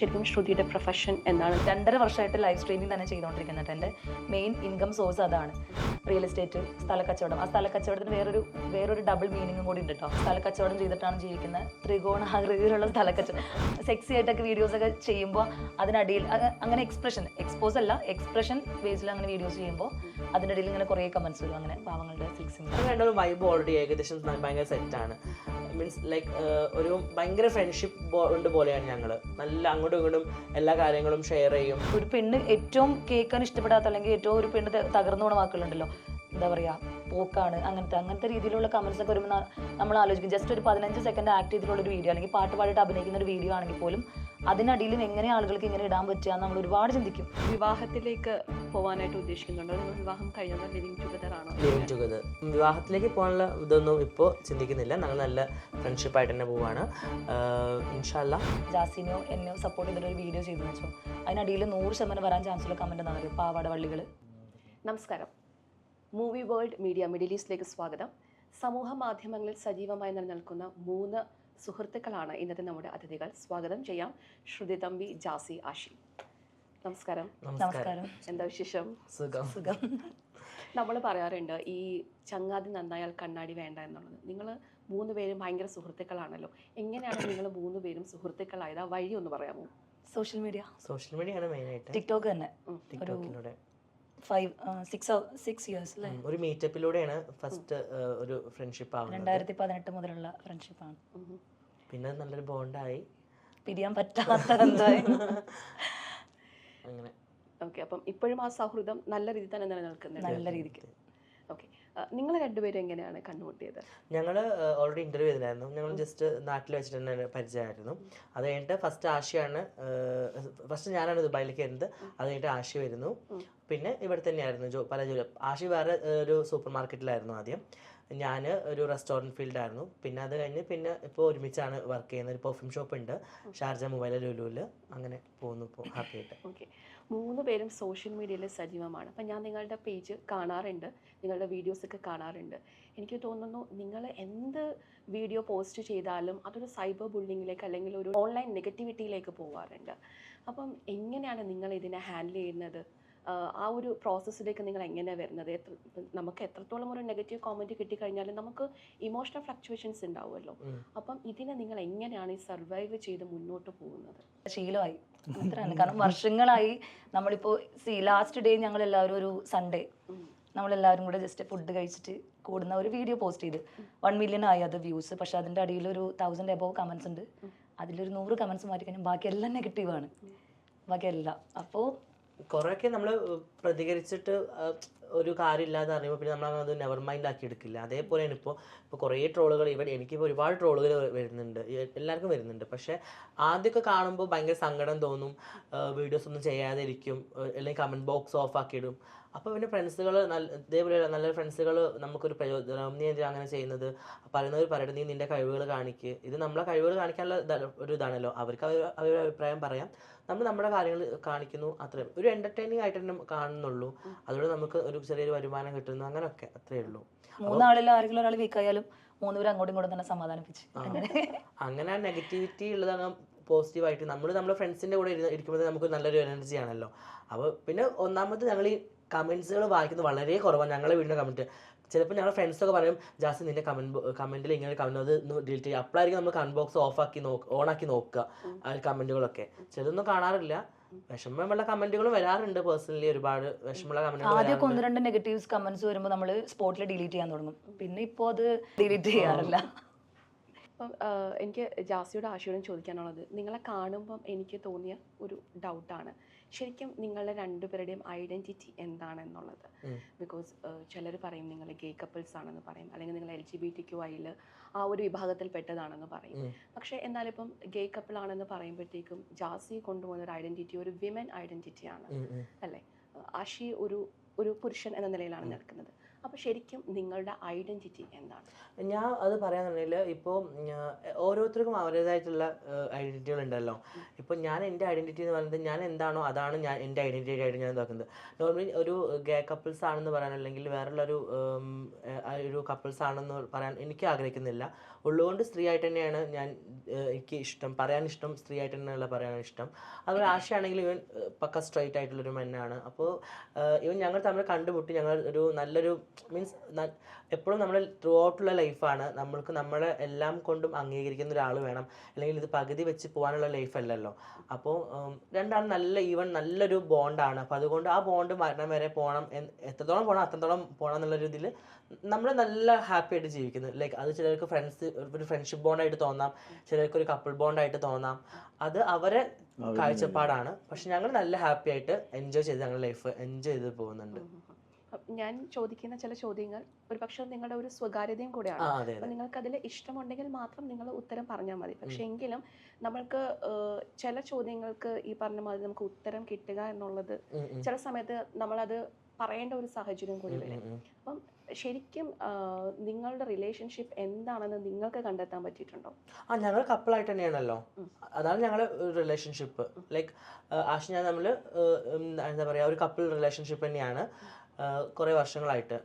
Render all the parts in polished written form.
ശരിക്കും ശ്രുതിയുടെ പ്രൊഫഷൻ എന്താണ്? 2.5 വർഷമായിട്ട് ലൈവ് സ്ട്രീമിംഗ് തന്നെ ചെയ്തുകൊണ്ടിരിക്കുന്നുണ്ട്. എൻ്റെ മെയിൻ ഇൻകം സോഴ്സ് അതാണ്. റിയൽ എസ്റ്റേറ്റ്, സ്ഥലക്കച്ചവടം. ആ സ്ഥലക്കച്ചവടത്തിന് വേറൊരു ഡബിൾ മീനിങ്ങും കൂടി ഉണ്ട് കേട്ടോ. സ്ഥലക്കച്ചവടം ചെയ്തിട്ടാണ് ജീവിക്കുന്നത്. ത്രികോണാകൃതിയിലുള്ള സ്ഥലക്കച്ചവടം, സെക്സി ആയിട്ടൊക്കെ വീഡിയോസൊക്കെ ചെയ്യുമ്പോൾ അതിനടിയിൽ അങ്ങനെ എക്സ്പോസ് അല്ല, എക്സ്പ്രഷൻ ബേസിൽ അങ്ങനെ വീഡിയോസ് ചെയ്യുമ്പോൾ അതിനിടയിൽ ഇങ്ങനെ കുറേ കമൻസ് വരും. അങ്ങനെ പാവങ്ങളുടെ രണ്ടൊരു വൈബ് ഓൾറെഡി ഏകദേശം ഭയങ്കര സെറ്റാണ്. മീൻസ് ലൈക്ക് ഒരു ഭയങ്കര ഫ്രണ്ട്ഷിപ്പ് ഉണ്ട് പോലെയാണ് ഞങ്ങൾ. നല്ല അങ്ങോട്ടും ഇങ്ങോട്ടും എല്ലാ കാര്യങ്ങളും ഷെയർ ചെയ്യും. ഒരു പെണ്ണ് ഏറ്റവും കേൾക്കാൻ ഇഷ്ടപ്പെടാത്ത, അല്ലെങ്കിൽ ഏറ്റവും ഒരു പെണ്ണ് തകർന്നു പോണ വാക്കുകളുണ്ടല്ലോ, എന്താ പറയുക, പോക്കാണ്, അങ്ങനത്തെ രീതിയിലുള്ള കമൻസ് ഒക്കെ വരുമ്പോൾ നമ്മൾ ആലോചിക്കും. ജസ്റ്റ് ഒരു 15 സെക്കൻഡ് ആക്ട് ചെയ്തിട്ടുള്ള ഒരു വീഡിയോ, അല്ലെങ്കിൽ പാട്ട് പാടിയിട്ട് അഭിനയിക്കുന്ന ഒരു വീഡിയോ ആണെങ്കിൽ പോലും അതിനടിയിലും എങ്ങനെ ആളുകൾക്ക് ഇങ്ങനെ ഇടാൻ പറ്റുക എന്ന് നമ്മൾ ഒരുപാട് ചിന്തിക്കും. വിവാഹത്തിലേക്ക് പോകാനായിട്ട് ഉദ്ദേശിക്കുന്നുണ്ടോ? നിങ്ങൾ വിവാഹം കഴിഞ്ഞാൽ ലിവിങ് ടുഗദർ ആണോ? Living together. വിവാഹത്തിലേക്ക് പോകാനുള്ള ഇതൊന്നും ഇപ്പോൾ ചിന്തിക്കുന്നില്ല. ഞങ്ങൾ നല്ല ഫ്രണ്ട്ഷിപ്പായിട്ട് തന്നെ പോവാണ്. ഇൻഷാല്ലാ. ജാസിനെയോ എന്നെയോ സപ്പോർട്ട് ചെയ്തിട്ടൊരു വീഡിയോ ചെയ്തു വെച്ചോ, അതിനടിയിൽ 100% വരാൻ ചാൻസുള്ള കമൻറ്റ് എന്താ പറയുക, പാവാട വള്ളികൾ. നമസ്കാരം. മൂവി വേൾഡ് മീഡിയ മിഡിൽ ഈസ്റ്റിലേക്ക് സ്വാഗതം. സമൂഹ മാധ്യമങ്ങളിൽ സജീവമായി നിലനിൽക്കുന്ന 3 സുഹൃത്തുക്കളാണ് ഇന്നത്തെ നമ്മുടെ അതിഥികൾ. സ്വാഗതം ചെയ്യാം. ശ്രുതി തമ്പി, ജാസി, ആഷി. നമസ്കാരം. നമസ്കാരം. എന്താ വിശേഷം? സുഖം. നമ്മൾ പറയാറുണ്ട് ഈ ചങ്ങാതി നന്നായാൽ കണ്ണാടി വേണ്ട എന്നുള്ളത്. നിങ്ങൾ 3 പേരും ഭയങ്കര സുഹൃത്തുക്കളാണല്ലോ. എങ്ങനെയാണ് നിങ്ങൾ 3 പേരും സുഹൃത്തുക്കളായത്? ആ വഴി ഒന്ന് പറയാമോ? സോഷ്യൽ മീഡിയയാണ് മെയിനായിട്ട്. ടിക്ടോക്ക് തന്നെ. ടിക്ടോക്കിലൂടെ 6 ഇയേഴ്സ് അല്ലേ? ഒരു മീറ്റപ്പിലൂടെയാണ് ഫസ്റ്റ് ഒരു ഫ്രണ്ട്ഷിപ്പ് ആവുന്നത്. 2018 മുതലുള്ള ഫ്രണ്ട്ഷിപ്പാണ്. പിന്നെ നല്ലൊരു ബോണ്ടായി, പിരിയാൻ പറ്റാത്ത എന്തായാലും അങ്ങനെ. ഓക്കെ, അപ്പം ഇപ്പോഴും ആ സൗഹൃദം നല്ല രീതിയിൽ തന്നെ നിലനിൽക്കുന്നത്? നല്ല രീതിക്ക്. ഓക്കെ, നിങ്ങൾ രണ്ടുപേരും എങ്ങനെയാണ് കണ്ടുമുട്ടിയത്? ഞങ്ങൾ ഓൾറെഡി ഇന്റർവ്യൂ ചെയ്തിട്ടുണ്ടായിരുന്നു. ഞങ്ങൾ ജസ്റ്റ് നാട്ടിൽ വെച്ചിട്ട് തന്നെ പരിചയമായിരുന്നു. അത് കഴിഞ്ഞിട്ട് ഫസ്റ്റ് ഞാനാണ് ദുബായിലേക്ക് വരുന്നത്. അത് കഴിഞ്ഞിട്ട് ആഷി വരുന്നു. പിന്നെ ഇവിടെ തന്നെയായിരുന്നു പല ജോലി. ആഷി വേറെ ഒരു സൂപ്പർ മാർക്കറ്റിലായിരുന്നു ആദ്യം, ഞാൻ ഒരു റെസ്റ്റോറൻറ്റ് ഫീൽഡായിരുന്നു. പിന്നെ അത് കഴിഞ്ഞ് ഇപ്പോൾ ഒരുമിച്ചാണ് വർക്ക് ചെയ്യുന്നത്. ഒരു പെർഫ്യൂം ഷോപ്പ് ഉണ്ട് ഷാർജ മൊബൈൽ ലുലുവിൽ. അങ്ങനെ പോകുന്നു ഇപ്പോൾ ഹാപ്പി ആയിട്ട്. ഓക്കെ, 3 പേരും സോഷ്യൽ മീഡിയയിൽ സജീവമാണ്. അപ്പം ഞാൻ നിങ്ങളുടെ പേജ് കാണാറുണ്ട്, നിങ്ങളുടെ വീഡിയോസൊക്കെ കാണാറുണ്ട്. എനിക്ക് തോന്നുന്നു നിങ്ങൾ എന്ത് വീഡിയോ പോസ്റ്റ് ചെയ്താലും അതൊരു സൈബർ ബുള്ളിങ്ങിലേക്ക് അല്ലെങ്കിൽ ഒരു ഓൺലൈൻ നെഗറ്റിവിറ്റിയിലേക്ക് പോകാറുണ്ട്. അപ്പം എങ്ങനെയാണ് നിങ്ങൾ ഇതിനെ ഹാൻഡിൽ ചെയ്യുന്നത്? ആ ഒരു പ്രോസസ്സിലേക്ക് നിങ്ങൾ എങ്ങനെയാണ് വരുന്നത്? നമുക്ക് എത്രത്തോളം ഒരു നെഗറ്റീവ് കോമൻറ്റ് കിട്ടിക്കഴിഞ്ഞാലും നമുക്ക് ഇമോഷണൽ ഫ്ലക്ച്വേഷൻസ് ഉണ്ടാവുമല്ലോ. അപ്പം ഇതിനെ നിങ്ങൾ എങ്ങനെയാണ് ഈ സർവൈവ് ചെയ്ത് മുന്നോട്ട് പോകുന്നത്? ശീലമായി അത്രയാണ്. കാരണം വർഷങ്ങളായി നമ്മളിപ്പോൾ ലാസ്റ്റ് ഡേ ഞങ്ങളെല്ലാവരും ഒരു സൺഡേ നമ്മളെല്ലാവരും കൂടെ ജസ്റ്റ് ഫുഡ് കഴിച്ചിട്ട് കൂടുന്ന ഒരു വീഡിയോ പോസ്റ്റ് ചെയ്ത് 1 മില്യൺ ആയി അത് വ്യൂസ്. പക്ഷെ അതിൻ്റെ അടിയിൽ ഒരു 1000 എബോവ് കമൻസ് ഉണ്ട്. അതിലൊരു 100 കമൻസ് മാറ്റി കഴിഞ്ഞാൽ ബാക്കിയെല്ലാം നെഗറ്റീവാണ്, ബാക്കിയെല്ലാം. അപ്പോൾ കുറേയൊക്കെ നമ്മൾ പ്രതികരിച്ചിട്ട് ഒരു കാര്യമില്ലാതെ അറിയുമ്പോൾ പിന്നെ നമ്മളത് നെവർ മൈൻഡ് ആക്കി എടുക്കില്ല. അതേപോലെയാണ് ഇപ്പോൾ കുറേ ട്രോളുകൾ. എനിക്കിപ്പോൾ ഒരുപാട് ട്രോളുകൾ വരുന്നുണ്ട്, എല്ലാവർക്കും വരുന്നുണ്ട്. പക്ഷേ ആദ്യമൊക്കെ കാണുമ്പോൾ ഭയങ്കര സങ്കടം തോന്നും. വീഡിയോസ് ഒന്നും ചെയ്യാതെ ഇരിക്കും, അല്ലെങ്കിൽ കമൻറ്റ് ബോക്സ് ഓഫ് ആക്കിയിടും. അപ്പോൾ പിന്നെ ഫ്രണ്ട്സുകൾ ഇതേപോലെ നല്ല ഫ്രണ്ട്സുകൾ നമുക്കൊരു പ്രചോദനം. നീ എന്തിനാ അങ്ങനെ ചെയ്യുന്നത്? പറയുന്നവർ പറയട്ടെ, നീ നിൻ്റെ കഴിവുകൾ കാണിക്ക്. ഇത് നമ്മളെ കഴിവുകൾ കാണിക്കാനുള്ള ഒരു ഇതാണല്ലോ. അവർക്ക് അവരുടെ അഭിപ്രായം പറയാം, നമ്മൾ നമ്മുടെ കാര്യങ്ങൾ കാണിക്കുന്നു. അത്രയും ഒരു എൻ്റർടൈനിങ് ആയിട്ട് തന്നെ കാണുന്നുള്ളൂ. അതുകൊണ്ട് നമുക്ക് ഒരു ചെറിയൊരു വരുമാനം കിട്ടുന്നു, അങ്ങനെയൊക്കെ അത്രയേ ഉള്ളൂ. 3 ആളിൽ ആരെങ്കിലും ഒരാൾ വീക്കായാലും 3 പേരും അങ്ങോട്ടും ഇങ്ങോട്ടും തന്നെ സമാധാനിപ്പിച്ച് അങ്ങനെ നെഗറ്റിവിറ്റി ഉള്ളതാണ്. പോസിറ്റീവായിട്ട് നമ്മുടെ ഫ്രണ്ട്സിൻ്റെ കൂടെ ഇരിക്കുമ്പോൾ നമുക്ക് നല്ലൊരു എനർജി ആണല്ലോ. അപ്പോൾ പിന്നെ ഒന്നാമത് ഞങ്ങൾ ഈ കമൻസുകൾ വായിക്കുന്നത് വളരെ കുറവാണ്. ഞങ്ങളെ വീടിൻ്റെ കമൻറ്റ് ചിലപ്പോൾ ഞങ്ങളുടെ ഫ്രണ്ട്സൊക്കെ പറയും, ജാസ്തി നിൻ്റെ കമൻറ്റിൽ ഇങ്ങനെ കമൻറ്റ് അത് ഡിലീറ്റ് ചെയ്യുക. അപ്പോഴായിരിക്കും നമ്മൾ കമൻറ്റ് ബോക്സ് ഓണാക്കി നോക്കുക ആ കമൻറ്റുകളൊക്കെ. ചിലതൊന്നും കാണാറില്ല. വിഷമമുള്ള കമൻറ്റുകളും വരാറുണ്ട്. പേഴ്സണലി ഒരുപാട് വിഷമമുള്ള കമൻറ്റുകൾ. ആദ്യമൊക്കെ 1-2 നെഗറ്റീവ്സ് കമൻസ് വരുമ്പോൾ നമ്മൾ സ്പോട്ടിൽ ഡിലീറ്റ് ചെയ്യാൻ തുടങ്ങും. പിന്നെ ഇപ്പോൾ അത് ഡിലീറ്റ് ചെയ്യാറില്ല. അപ്പം എനിക്ക് ജാസിയോട് ആശയോടും ചോദിക്കാനുള്ളത്, നിങ്ങളെ കാണുമ്പം എനിക്ക് തോന്നിയ ഒരു ഡൗട്ടാണ്, ശരിക്കും നിങ്ങളുടെ 2 പേരുടെയും ഐഡൻറ്റിറ്റി എന്താണെന്നുള്ളത്. ബിക്കോസ് ചിലർ പറയും നിങ്ങൾ ഗേ കപ്പിൾസ് ആണെന്ന് പറയും, അല്ലെങ്കിൽ നിങ്ങൾ LGBTQIയിൽ ആ ഒരു വിഭാഗത്തിൽ പെട്ടതാണെന്ന് പറയും. പക്ഷേ എന്നാലിപ്പം ഗേ കപ്പിൾ ആണെന്ന് പറയുമ്പോഴത്തേക്കും ജാസി കൊണ്ടുപോകുന്ന ഒരു ഐഡൻറ്റിറ്റി ഒരു വിമൻ ഐഡൻറ്റിറ്റിയാണ് അല്ലേ? ആഷി ഒരു പുരുഷൻ എന്ന നിലയിലാണ് നിൽക്കുന്നത്. അപ്പോൾ ശരിക്കും നിങ്ങളുടെ ഐഡൻറ്റിറ്റി എന്താണ്? ഞാൻ അത് പറയാന്നുണ്ടെങ്കിൽ ഇപ്പോൾ ഓരോരുത്തർക്കും അവരുടേതായിട്ടുള്ള ഐഡൻറ്റിറ്റികൾ ഉണ്ടല്ലോ. ഇപ്പോൾ ഞാൻ എൻ്റെ ഐഡൻറ്റിറ്റി എന്ന് പറയുന്നത് ഞാൻ എന്താണോ അതാണ് ഞാൻ എൻ്റെ ഐഡൻറ്റിറ്റി ആയിട്ട് ഞാൻ ഇതാക്കുന്നത്. നോർമലി ഒരു ഗേ കപ്പിൾസ് ആണെന്ന് പറയാൻ, അല്ലെങ്കിൽ വേറുള്ളൊരു കപ്പിൾസ് ആണെന്ന് പറയാൻ എനിക്ക് ആഗ്രഹിക്കുന്നില്ല. ഉള്ളുകൊണ്ട് സ്ത്രീ ആയിട്ട് തന്നെയാണ് ഞാൻ എനിക്ക് ഇഷ്ടം, പറയാൻ ഇഷ്ടം സ്ത്രീ ആയിട്ട് തന്നെയുള്ള പറയാൻ ഇഷ്ടം. അതുപോലെ ആശയാണെങ്കിൽ ഇവൻ പക്ക സ്ട്രൈറ്റ് ആയിട്ടുള്ളൊരു മെന്നാണ്. അപ്പോൾ ഇവൻ ഞങ്ങൾ തമ്മിൽ കണ്ടുമുട്ടി ഞങ്ങൾ ഒരു നല്ലൊരു മീൻസ് എപ്പോഴും നമ്മൾ ത്രൂ ഔട്ടുള്ള ലൈഫാണ്. നമ്മൾക്ക് നമ്മളെ എല്ലാം കൊണ്ടും അംഗീകരിക്കുന്ന ഒരാൾ വേണം, അല്ലെങ്കിൽ ഇത് പകുതി വെച്ച് പോകാനുള്ള ലൈഫ് അല്ലല്ലോ. അപ്പോൾ രണ്ടാളും നല്ലൊരു ബോണ്ടാണ്. അപ്പോൾ അതുകൊണ്ട് ആ ബോണ്ട് മരണം വരെ പോകണം, എത്രത്തോളം പോകണം അത്രത്തോളം പോകണം എന്നുള്ളൊരു ഇതിൽ നമ്മൾ നല്ല ഹാപ്പി ആയിട്ട് ജീവിക്കുന്നു. ലൈക്ക് അത് ചിലർക്ക് ഒരു ഫ്രണ്ട്ഷിപ്പ് ബോണ്ടായിട്ട് തോന്നാം, ചിലർക്ക് ഒരു കപ്പിൾ ബോണ്ടായിട്ട് തോന്നാം, അത് അവരെ കാഴ്ചപ്പാടാണ്. പക്ഷെ ഞങ്ങൾ നല്ല ഹാപ്പി ആയിട്ട് എൻജോയ് ചെയ്ത് ഞങ്ങളുടെ ലൈഫ് എൻജോയ് ചെയ്ത് പോകുന്നുണ്ട്. ഞാൻ ചോദിക്കുന്ന ചില ചോദ്യങ്ങൾ ഒരു പക്ഷേ നിങ്ങളുടെ ഒരു സ്വകാര്യതയും കൂടെയാണ്. അപ്പോൾ നിങ്ങൾക്ക് അതിൽ ഇഷ്ടമുണ്ടെങ്കിൽ മാത്രം നിങ്ങൾ ഉത്തരം പറഞ്ഞാൽ മതി. പക്ഷേ എങ്കിലും നമ്മൾക്ക് ചില ചോദ്യങ്ങൾക്ക് ഈ പറഞ്ഞ മാതിരി നമുക്ക് ഉത്തരം കിട്ടുക എന്നുള്ളത് ചില സമയത്ത് നമ്മളത് പറയേണ്ട ഒരു സാഹചര്യം കൂടി വരും. അപ്പം ശരിക്കും നിങ്ങളുടെ റിലേഷൻഷിപ്പ് എന്താണെന്ന് നിങ്ങൾക്ക് കണ്ടെത്താൻ പറ്റിയിട്ടുണ്ടോ? ഞങ്ങൾ കപ്പിളായിട്ട് തന്നെയാണല്ലോ, അതാണ് ഞങ്ങളുടെ റിലേഷൻഷിപ്പ്. ലൈക്ക് ആശ ഞാൻ നമ്മൾ എന്താ പറയുക, ഒരു കപ്പിൾ റിലേഷൻഷിപ്പ് തന്നെയാണ് കുറേ വർഷങ്ങളായിട്ട്.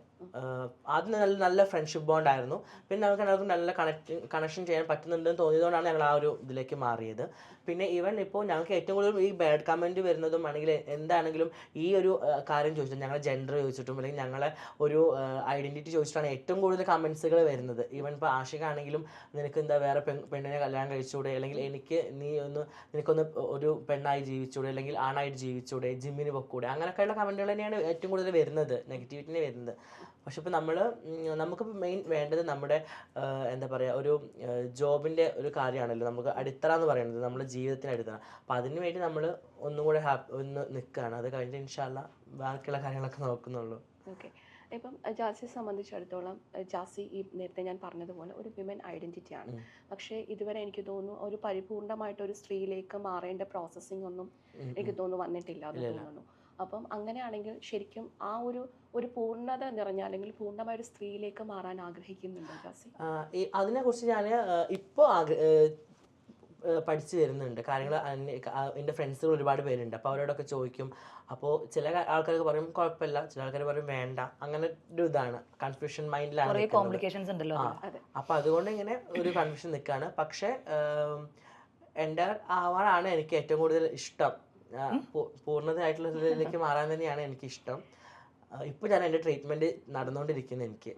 ആദ്യം നല്ല ഫ്രണ്ട്ഷിപ്പ് ബോണ്ടായിരുന്നു. പിന്നെ നമുക്ക് എല്ലാവർക്കും നല്ല കണക്ഷൻ ചെയ്യാൻ പറ്റുന്നുണ്ടെന്ന് തോന്നിയതുകൊണ്ടാണ് ഞങ്ങൾ ആ ഒരു ഇതിലേക്ക് മാറിയത്. പിന്നെ ഈവൻ ഇപ്പോൾ ഞങ്ങൾക്ക് ഏറ്റവും കൂടുതൽ ഈ ബാഡ് കമൻറ്റ് വരുന്നതും ആണെങ്കിൽ എന്താണെങ്കിലും ഈ ഒരു കാര്യം ചോദിച്ചിട്ട് ഞങ്ങളെ ജെൻഡർ ചോദിച്ചിട്ടും അല്ലെങ്കിൽ ഞങ്ങളെ ഒരു ഐഡൻറ്റിറ്റി ചോദിച്ചിട്ടാണ് ഏറ്റവും കൂടുതൽ കമൻസുകൾ വരുന്നത്. ഈവൻ ഇപ്പോൾ ആഷികാണെങ്കിലും നിനക്ക് എന്താ വേറെ പെണ്ണിനെ കല്യാണം കഴിച്ചുകൂടെ, അല്ലെങ്കിൽ നിനക്കൊന്ന് ഒരു പെണ്ണായി ജീവിച്ചൂടെ, അല്ലെങ്കിൽ ആണായിട്ട് ജീവിച്ചൂടെ, ജിമ്മിന് പൊക്കൂടെ, അങ്ങനെയൊക്കെയുള്ള കമൻറ്റുകൾ തന്നെയാണ് ഏറ്റവും കൂടുതൽ വരുന്നത്, നെഗറ്റിവിറ്റിനെ വരുന്നത്. പക്ഷെ ഇപ്പോൾ നമുക്കിപ്പോൾ മെയിൻ വേണ്ടത് നമ്മുടെ എന്താ പറയുക, ഒരു ജോബിൻ്റെ ഒരു കാര്യമാണല്ലോ നമുക്ക് അടിത്തറ എന്ന് പറയുന്നത്, നമ്മുടെ ജീവിതത്തിന് അടിത്തറ. അപ്പോൾ അതിന് വേണ്ടി നമ്മൾ ഒന്നും കൂടെ ഒന്ന് നിൽക്കുകയാണ്. അത് കഴിഞ്ഞിട്ട് ഇൻഷാ അല്ലാ ബാക്കിയുള്ള കാര്യങ്ങളൊക്കെ നോക്കുന്നുള്ളൂ. ഓക്കെ. ഇപ്പം ജാസിയെ സംബന്ധിച്ചിടത്തോളം ജാസി ഈ നേരത്തെ ഞാൻ പറഞ്ഞതുപോലെ ഒരു വിമൻ ഐഡൻറ്റിറ്റിയാണ്. പക്ഷേ ഇതുവരെ എനിക്ക് തോന്നുന്നു ഒരു പരിപൂർണമായിട്ട് ഒരു സ്ത്രീയിലേക്ക് മാറേണ്ട പ്രോസസ്സിംഗ് ഒന്നും എനിക്ക് തോന്നുന്നു വന്നിട്ടില്ല എന്ന് തോന്നുന്നു. അപ്പം അങ്ങനെയാണെങ്കിൽ ശരിക്കും ആ ഒരു പൂർണ്ണത നിറഞ്ഞ അല്ലെങ്കിൽ പൂർണ്ണമായ ഒരു സ്ത്രീയിലേക്ക് മാറാൻ ആഗ്രഹിക്കുന്നുണ്ടോ ജാസി? അതിനെക്കുറിച്ച് ഞാൻ ഇപ്പോൾ പഠിച്ചു വരുന്നുണ്ട് കാര്യങ്ങൾ. എൻ്റെ ഫ്രണ്ട്സുകൾ ഒരുപാട് പേരുണ്ട്, അപ്പോൾ അവരോടൊക്കെ ചോദിക്കും. അപ്പോൾ ചില ആൾക്കാർക്ക് പറയും കുഴപ്പമില്ല, ചില ആൾക്കാർ പറയും വേണ്ട, അങ്ങനെ ഒരു ഇതാണ് കൺഫ്യൂഷൻ മൈൻഡിലാണ്. അപ്പോൾ അതുകൊണ്ട് ഇങ്ങനെ ഒരു കൺഫ്യൂഷൻ നിൽക്കുകയാണ്. പക്ഷേ എൻ്റെ ആവാനാണ് എനിക്ക് ഏറ്റവും കൂടുതൽ ഇഷ്ടം. പൂർണ്ണതയായിട്ടുള്ള ഇതിലേക്ക് മാറാൻ തന്നെയാണ് എനിക്കിഷ്ടം. ഇപ്പോൾ ഞാൻ എൻ്റെ ട്രീറ്റ്മെൻറ്റ് നടന്നുകൊണ്ടിരിക്കുന്നത്. എനിക്ക്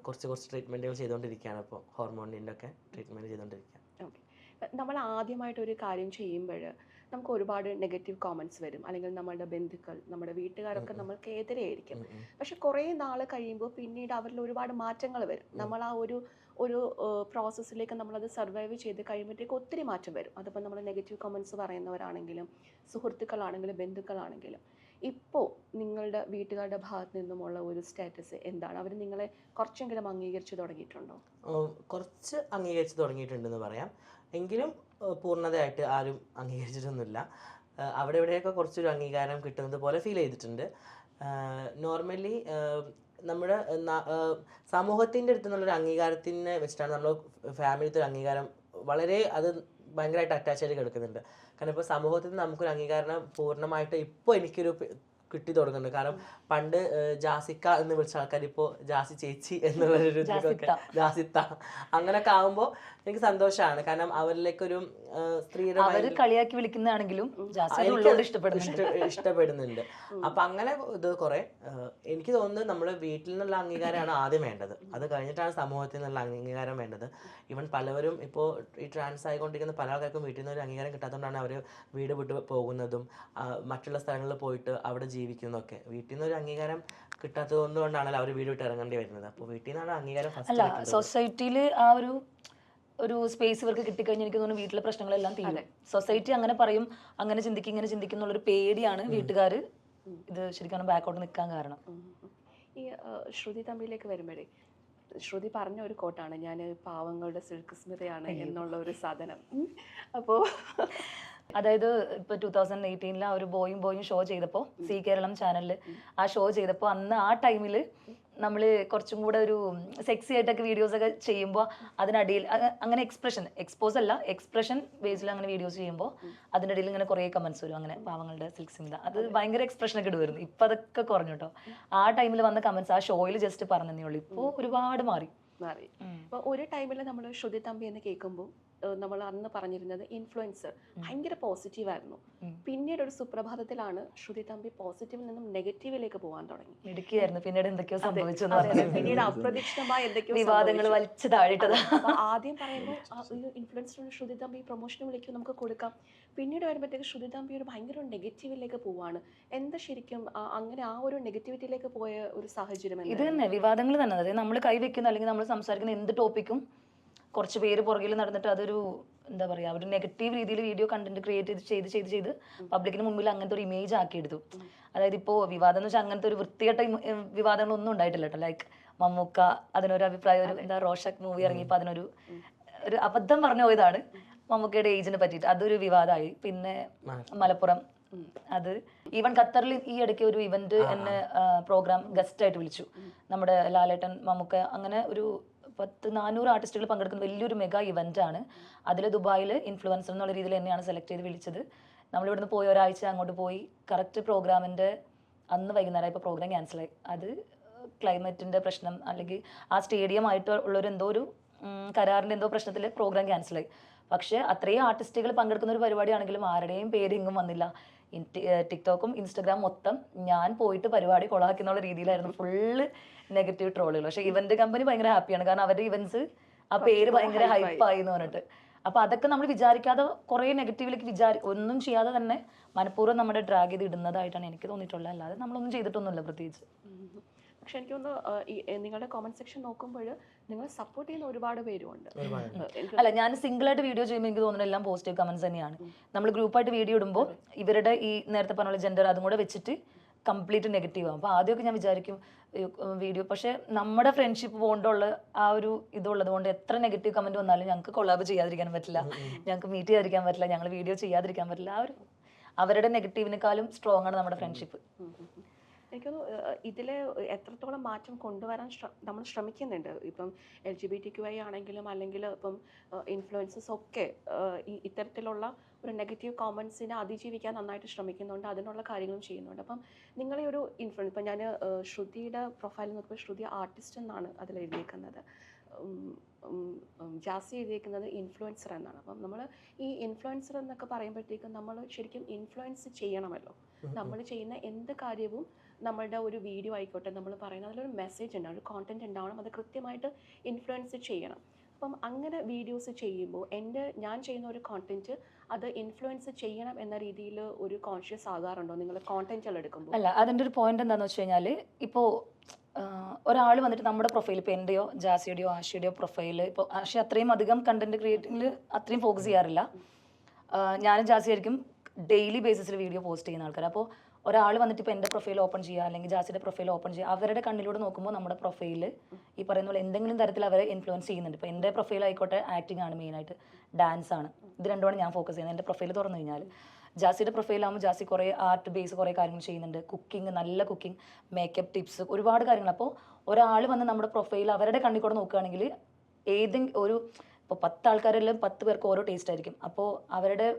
കുറച്ച് ട്രീറ്റ്മെൻറ്റുകൾ ചെയ്തുകൊണ്ടിരിക്കുകയാണ്. ഇപ്പോൾ ഹോർമോണിൻ്റെ ഒക്കെ ട്രീറ്റ്മെൻറ്റ് ചെയ്തുകൊണ്ടിരിക്കുകയാണ്. ഓക്കെ. നമ്മൾ ആദ്യമായിട്ടൊരു കാര്യം ചെയ്യുമ്പോൾ നമുക്ക് ഒരുപാട് നെഗറ്റീവ് കോമൻറ്റ്സ് വരും, അല്ലെങ്കിൽ നമ്മളുടെ ബന്ധുക്കൾ, നമ്മുടെ വീട്ടുകാരൊക്കെ നമ്മൾക്ക് എതിരെയായിരിക്കും. പക്ഷെ കുറേ നാൾ കഴിയുമ്പോൾ പിന്നീട് അവരിൽ ഒരുപാട് മാറ്റങ്ങൾ വരും. നമ്മൾ ആ ഒരു പ്രോസസ്സിലേക്ക് നമ്മളത് സർവൈവ് ചെയ്ത് കഴിയുമ്പോഴത്തേക്ക് ഒത്തിരി മാറ്റം വരും. അതിപ്പോൾ നമ്മൾ നെഗറ്റീവ് കമൻറ്റ്സ് പറയുന്നവരാണെങ്കിലും സുഹൃത്തുക്കളാണെങ്കിലും ബന്ധുക്കളാണെങ്കിലും. ഇപ്പോൾ നിങ്ങളുടെ വീട്ടുകാരുടെ ഭാഗത്ത് നിന്നുമുള്ള ഒരു സ്റ്റാറ്റസ് എന്താണ്? അവർ നിങ്ങളെ കുറച്ചെങ്കിലും അംഗീകരിച്ചു തുടങ്ങിയിട്ടുണ്ടോ? കുറച്ച് അംഗീകരിച്ച് തുടങ്ങിയിട്ടുണ്ടെന്ന് പറയാം, എങ്കിലും പൂർണ്ണതയായിട്ട് ആരും അംഗീകരിച്ചിട്ടൊന്നുമില്ല. അവിടെ ഇവിടെയൊക്കെ കുറച്ചൊരു അംഗീകാരം കിട്ടുന്നത് പോലെ ഫീൽ ചെയ്തിട്ടുണ്ട്. നോർമലി നമ്മുടെ സമൂഹത്തിൻ്റെ അടുത്ത് നിന്നുള്ളൊരു അംഗീകാരത്തിനെ വെച്ചിട്ടാണ് നമ്മൾ ഫാമിലിത്തെ ഒരു അംഗീകാരം വളരെ അത് ഭയങ്കരമായിട്ട് അറ്റാച്ച് ആയിട്ട് കിടക്കുന്നുണ്ട്. കാരണം ഇപ്പോൾ സമൂഹത്തിൽ നിന്ന് നമുക്കൊരു അംഗീകാരം പൂർണ്ണമായിട്ട് ഇപ്പോൾ എനിക്കൊരു കിട്ടി തുടങ്ങുന്നുണ്ട്. കാരണം പണ്ട് ജാസിക്ക എന്ന് വിളിച്ച ആൾക്കാർ ഇപ്പോൾ ജാസി ചേച്ചി എന്നുള്ളൊരു ജാസിത്ത അങ്ങനെയൊക്കെ ആകുമ്പോൾ എനിക്ക് സന്തോഷമാണ്. കാരണം അവരിലേക്കൊരു സ്ത്രീയുടെ കളിയാക്കി വിളിക്കുന്നതാണെങ്കിലും ഇഷ്ടപ്പെടുന്നുണ്ട്. അപ്പൊ അങ്ങനെ ഇത് കുറെ എനിക്ക് തോന്നുന്നത് നമ്മുടെ വീട്ടിൽ നിന്നുള്ള അംഗീകാരമാണ് ആദ്യം വേണ്ടത്. അത് കഴിഞ്ഞിട്ടാണ് സമൂഹത്തിൽ നിന്നുള്ള അംഗീകാരം വേണ്ടത്. ഈവൻ പലവരും ഇപ്പോൾ ഈ ട്രാൻസ് ആയിക്കൊണ്ടിരിക്കുന്ന പല ആൾക്കാർക്കും വീട്ടിൽ നിന്ന് ഒരു അംഗീകാരം കിട്ടാത്തതുകൊണ്ടാണ് അവർ വീട് വിട്ട് പോകുന്നതും മറ്റുള്ള സ്ഥലങ്ങളിൽ പോയിട്ട് അവിടെ ജീവിക്കുന്നതൊക്കെ. വീട്ടിൽ നിന്ന് ഒരു അംഗീകാരം കിട്ടാത്തത് കൊണ്ടാണല്ലോ അവർ വീട് വിട്ട് ഇറങ്ങേണ്ടി വരുന്നത്. അപ്പോൾ വീട്ടിൽ നിന്നാണ് അംഗീകാരം അല്ല, സൊസൈറ്റിയിൽ ആ ഒരു സ്പേസ് ഇവർക്ക് കിട്ടിക്കഴിഞ്ഞാൽ എനിക്ക് തോന്നുന്നു വീട്ടിലെ പ്രശ്നങ്ങളെല്ലാം തീരും. സൊസൈറ്റി അങ്ങനെ പറയും, അങ്ങനെ ചിന്തിക്കും, ഇങ്ങനെ ചിന്തിക്കുന്നുള്ളൊരു പേടിയാണ് വീട്ടുകാർ ഇത് ശരിക്കും ബാക്കോട്ട് നിൽക്കാൻ കാരണം. ഈ ശ്രുതി തമ്മിലേക്ക് വരുമ്പോഴേ ശ്രുതി പറഞ്ഞ ഒരു കോട്ടാണ്, ഞാൻ പാവങ്ങളുടെ സിൽക്ക് സ്മിതയാണ് എന്നുള്ള ഒരു സാധനം. അപ്പോൾ അതായത് ഇപ്പോൾ 2018 ആ ഒരു ബോയും ഷോ ചെയ്തപ്പോൾ സി കേരളം ചാനലിൽ ആ ഷോ ചെയ്തപ്പോൾ അന്ന് ആ ടൈമിൽ നമ്മൾ കുറച്ചും കൂടെ ഒരു സെക്സി ആയിട്ടൊക്കെ വീഡിയോസൊക്കെ ചെയ്യുമ്പോൾ അതിനിടയിൽ അങ്ങനെ എക്സ്പ്രഷൻ ബേസിൽ അങ്ങനെ വീഡിയോസ് ചെയ്യുമ്പോൾ അതിനിടയിൽ ഇങ്ങനെ കുറേ കമൻസ് വരും, അങ്ങനെ പാവങ്ങളുടെ സിൽക്ക് സ്മിത, അത് ഭയങ്കര എക്സ്പ്രഷനൊക്കെ ഇടുമായിരുന്നു. ഇപ്പം അതൊക്കെ കുറഞ്ഞു കേട്ടോ. ആ ടൈമിൽ വന്ന കമൻസ് ആ ഷോയിൽ ജസ്റ്റ് പറഞ്ഞതേ ഉള്ളൂ. ഇപ്പോൾ ഒരുപാട് മാറി. മാറി. അപ്പോൾ ഒരു ടൈമിൽ നമ്മൾ ശ്രുതി തമ്പി എന്ന് കേൾക്കുമ്പോൾ നമ്മൾ അന്ന് പറഞ്ഞിരുന്നത് ഇൻഫ്ലുവൻസർ ഭയങ്കര പോസിറ്റീവായിരുന്നു. പിന്നീട് ഒരു സുപ്രഭാതത്തിലാണ് ശ്രുതി തമ്പി പോസിറ്റീവിൽ നിന്നും നെഗറ്റീവിലേക്ക് പോകാൻ തുടങ്ങി. പിന്നീട് എന്തൊക്കെയോ സംഭവിച്ചു, പിന്നീട് അപ്രതീക്ഷിതമായ എന്തൊക്കെയോ വിവാദങ്ങൾ വലിച്ചു താഴിട്ടത്. ആദ്യം പറയുമ്പോൾ ഇൻഫ്ലുവൻസർ ശ്രുതി തമ്പി പ്രൊമോഷന് വിളിക്കും, നമുക്ക് കൊടുക്കാം. പിന്നീട് വരുമ്പോഴത്തേക്ക് ശ്രുതി തമ്പി ഒരു ഭയങ്കര നെഗറ്റീവിലേക്ക് പോവാണ്. എന്താ ശരിക്കും അങ്ങനെ ആ ഒരു നെഗറ്റിവിറ്റിയിലേക്ക് പോയ ഒരു സാഹചര്യം? ഇത് തന്നെ വിവാദങ്ങൾ തന്നെ. അതായത് നമ്മൾ കൈവയ്ക്കുന്ന അല്ലെങ്കിൽ നമ്മൾ സംസാരിക്കുന്ന എന്ത് ടോപ്പിക്കും കുറച്ച് പേര് പുറകിൽ നടന്നിട്ട് അതൊരു എന്താ പറയുക, ഒരു നെഗറ്റീവ് രീതിയിൽ വീഡിയോ കണ്ടന്റ് ക്രിയേറ്റ് ചെയ്ത് പബ്ലിക്കിന് മുമ്പിൽ അങ്ങനത്തെ ഒരു ഇമേജ് ആക്കി എടുത്തു. അതായത് ഇപ്പോൾ വിവാദം എന്ന് വെച്ചാൽ അങ്ങനത്തെ ഒരു വൃത്തികെട്ട വിവാദങ്ങളൊന്നും ഉണ്ടായിട്ടില്ല കേട്ടോ. ലൈക്ക് മമ്മൂക്ക അതിനൊരു അഭിപ്രായം, ഒരു എന്താ റോഷക് മൂവി ഇറങ്ങിയപ്പോൾ അതിനൊരു അബദ്ധം പറഞ്ഞു പോയതാണ് മമ്മൂക്കയുടെ ഏജിനെ പറ്റിയിട്ട്, അതൊരു വിവാദമായി. പിന്നെ മലപ്പുറം അത് ഈവൻ ഖത്തറിൽ ഈ ഇടയ്ക്ക് ഒരു ഇവന്റ് എന്നെ പ്രോഗ്രാം ഗസ്റ്റ് ആയിട്ട് വിളിച്ചു. നമ്മുടെ ലാലേട്ടൻ, മമ്മൂക്ക, അങ്ങനെ ഒരു 400 ആർട്ടിസ്റ്റുകൾ പങ്കെടുക്കുന്ന വലിയൊരു മെഗാ ഇവന്റ് ആണ്. അതിൽ ദുബായിൽ ഇൻഫ്ലുവൻസർ എന്നുള്ള രീതിയിൽ തന്നെയാണ് സെലക്ട് ചെയ്ത് വിളിച്ചത്. നമ്മളിവിടുന്ന് പോയി ഒരാഴ്ച അങ്ങോട്ട് പോയി. കറക്റ്റ് പ്രോഗ്രാമിൻ്റെ അന്ന് വൈകുന്നേരം ഇപ്പോൾ പ്രോഗ്രാം ക്യാൻസലായി. അത് ക്ലൈമറ്റിൻ്റെ പ്രശ്നം അല്ലെങ്കിൽ ആ സ്റ്റേഡിയം ആയിട്ട് ഉള്ളൊരു എന്തോ ഒരു കരാറിൻ്റെ എന്തോ പ്രശ്നത്തിൽ പ്രോഗ്രാം ക്യാൻസലായി. പക്ഷേ അത്രയും ആർട്ടിസ്റ്റുകൾ പങ്കെടുക്കുന്ന ഒരു പരിപാടിയാണെങ്കിലും ആരുടെയും പേര് എങ്ങും വന്നില്ല. ടിക്ടോക്കും ഇൻസ്റ്റഗ്രാം മൊത്തം ഞാൻ പോയിട്ട് പരിപാടി കൊളാക്കി എന്നുള്ള രീതിയിലായിരുന്നു ഫുള്ള് നെഗറ്റീവ് ട്രോളുകൾ. പക്ഷേ ഇവന്റ് കമ്പനി ഭയങ്കര ഹാപ്പിയാണ്, കാരണം അവരുടെ ഇവന്റ്സ് ആ പേര് ഭയങ്കര ഹൈപ്പായി എന്ന് പറഞ്ഞിട്ട്. അപ്പോൾ അതൊക്കെ നമ്മൾ വിചാരിക്കാതെ കുറേ നെഗറ്റീവിലേക്ക് ഒന്നും ചെയ്യാതെ തന്നെ മനഃപൂർവ്വം നമ്മുടെ ഡ്രാഗ് ചെയ്ത് ഇടുന്നതായിട്ടാണ് എനിക്ക് തോന്നിയിട്ടുള്ളത്. അല്ലാതെ നമ്മളൊന്നും ചെയ്തിട്ടൊന്നുമില്ല പ്രത്യേകിച്ച്. പക്ഷെ എനിക്ക് തോന്നുന്നു നിങ്ങളുടെ കോമന്റ് സെക്ഷൻ നോക്കുമ്പോൾ നിങ്ങൾ സപ്പോർട്ട് ചെയ്യുന്ന ഒരുപാട് പേരുമുണ്ട്. അല്ല, ഞാൻ സിംഗിൾ ആയിട്ട് വീഡിയോ ചെയ്യുമ്പോൾ എനിക്ക് തോന്നുന്നത് എല്ലാം പോസിറ്റീവ് കമന്റ്സ് തന്നെയാണ്. നമ്മൾ ഗ്രൂപ്പായിട്ട് വീഡിയോ ഇടുമ്പോൾ ഇവരുടെ ഈ നേരത്തെ പറഞ്ഞ ജെൻഡർ അതും കൂടെ വെച്ചിട്ട് കംപ്ലീറ്റ് നെഗറ്റീവ് ആകും. അപ്പോൾ ആദ്യമൊക്കെ ഞാൻ വിചാരിക്കും വീഡിയോ, പക്ഷേ നമ്മുടെ ഫ്രണ്ട്ഷിപ്പ് ബോണ്ടുള്ള ആ ഒരു ഇതുള്ളത് കൊണ്ട് എത്ര നെഗറ്റീവ് കമന്റ് വന്നാലും ഞങ്ങൾക്ക് കൊളാബ് ചെയ്യാതിരിക്കാൻ പറ്റില്ല, ഞങ്ങൾക്ക് മീറ്റ് ചെയ്യാതിരിക്കാൻ പറ്റില്ല, ഞങ്ങൾ വീഡിയോ ചെയ്യാതിരിക്കാൻ പറ്റില്ല. ആ ഒരു അവരുടെ നെഗറ്റീവിനേക്കാളും സ്ട്രോങ് ആണ് നമ്മുടെ ഫ്രണ്ട്ഷിപ്പ്. എനിക്കൊന്ന് ഇതിൽ എത്രത്തോളം മാറ്റം കൊണ്ടുവരാൻ നമ്മൾ ശ്രമിക്കുന്നുണ്ട്. ഇപ്പം LGBTQI ആണെങ്കിലും അല്ലെങ്കിൽ ഇപ്പം ഇൻഫ്ലുവൻസസ് ഒക്കെ ഇത്തരത്തിലുള്ള ഒരു നെഗറ്റീവ് കോമൻസിനെ അതിജീവിക്കാൻ നന്നായിട്ട് ശ്രമിക്കുന്നുണ്ട്, അതിനുള്ള കാര്യങ്ങളും ചെയ്യുന്നുണ്ട്. അപ്പം നിങ്ങളെ ഒരു ഇൻഫ്ലുവൻസ്, ഇപ്പം ഞാൻ ശ്രുതിയുടെ പ്രൊഫൈൽ നോക്കുമ്പോൾ ശ്രുതി ആർട്ടിസ്റ്റ് എന്നാണ് അതിൽ എഴുതിയേക്കുന്നത്, ജാസി എഴുതിയേക്കുന്നത് ഇൻഫ്ലുവൻസർ എന്നാണ്. അപ്പം നമ്മൾ ഈ ഇൻഫ്ലുവൻസർ എന്നൊക്കെ പറയുമ്പോഴത്തേക്കും നമ്മൾ ശരിക്കും ഇൻഫ്ലുവൻസ് ചെയ്യണമല്ലോ. നമ്മൾ ചെയ്യുന്ന എന്ത് കാര്യവും നമ്മളുടെ ഒരു വീഡിയോ ആയിക്കോട്ടെ, നമ്മൾ പറയുന്ന അതിലൊരു മെസ്സേജ് ഉണ്ടാവും, ഒരു കോണ്ടന്റ് ഉണ്ടാവണം, അത് കൃത്യമായിട്ട് ഇൻഫ്ലുവൻസ് ചെയ്യണം. അപ്പം അങ്ങനെ വീഡിയോസ് ചെയ്യുമ്പോൾ ഞാൻ ചെയ്യുന്ന ഒരു കോണ്ടന്റ് അത് ഇൻഫ്ലുവൻസ് ചെയ്യണം എന്ന രീതിയിൽ ഒരു കോൺഷ്യസ് ആകാറുണ്ടോ നിങ്ങൾ കോണ്ടന്റുകൾ എടുക്കുമ്പോൾ? അല്ല, അതിൻ്റെ ഒരു പോയിന്റ് എന്താണെന്ന് വെച്ച് കഴിഞ്ഞാൽ, ഇപ്പോൾ ഒരാൾ വന്നിട്ട് നമ്മുടെ പ്രൊഫൈൽ, ഇപ്പോൾ എൻ്റെയോ ജാസിയുടെയോ ആഷിയുടെയോ പ്രൊഫൈൽ, ഇപ്പോൾ ആഷി അത്രയും അധികം കണ്ടന്റ് ക്രിയേറ്റിങ്ങിൽ അത്രയും ഫോക്കസ് ചെയ്യാറില്ല. ഞാനും ജാസിയായിരിക്കും ഡെയിലി ബേസിസിൽ വീഡിയോ പോസ്റ്റ് ചെയ്യുന്ന ആൾക്കാർ. അപ്പോൾ ഒരാൾ വന്നിട്ട് ഇപ്പോൾ എൻ്റെ പ്രൊഫൈൽ ഓപ്പൺ ചെയ്യുക അല്ലെങ്കിൽ ജാസിയുടെ പ്രൊഫൈൽ ഓപ്പൺ ചെയ്യുക, അവരുടെ കണ്ണിലൂടെ നോക്കുമ്പോൾ നമ്മുടെ പ്രൊഫൈൽ ഈ പറയുന്ന പോലെ എന്തെങ്കിലും തരത്തിൽ അവരെ ഇൻഫ്ലുവൻസ് ചെയ്യുന്നുണ്ട്. ഇപ്പോൾ എൻ്റെ പ്രൊഫൈൽ ആയിക്കോട്ടെ ആക്ടിംഗ് ആണ് മെയിനായിട്ട്, ഡാൻസ് ആണ്, ഇത് രണ്ടുമാണ് ഞാൻ ഫോക്കസ് ചെയ്യുന്നത് എൻ്റെ പ്രൊഫൈൽ തുറന്നു കഴിഞ്ഞാൽ. ജാസിയുടെ പ്രൊഫൈലാകുമ്പോൾ ജാസി കുറേ ആർട്ട് ബേസ് കുറേ കാര്യങ്ങൾ ചെയ്യുന്നുണ്ട്, കുക്കിംഗ്, നല്ല കുക്കിംഗ്, മേക്കപ്പ് ടിപ്സ്, ഒരുപാട് കാര്യങ്ങൾ. അപ്പോൾ ഒരാൾ വന്ന് നമ്മുടെ പ്രൊഫൈൽ അവരുടെ കണ്ണിൽ കൂടെ നോക്കുകയാണെങ്കിൽ ഏതെങ്കിലും ഒരു ഇപ്പോൾ 10 ആൾക്കാരെല്ലാം 10 പേർക്ക് ഓരോ ടേസ്റ്റ് ആയിരിക്കും. അപ്പോൾ അവരുടെ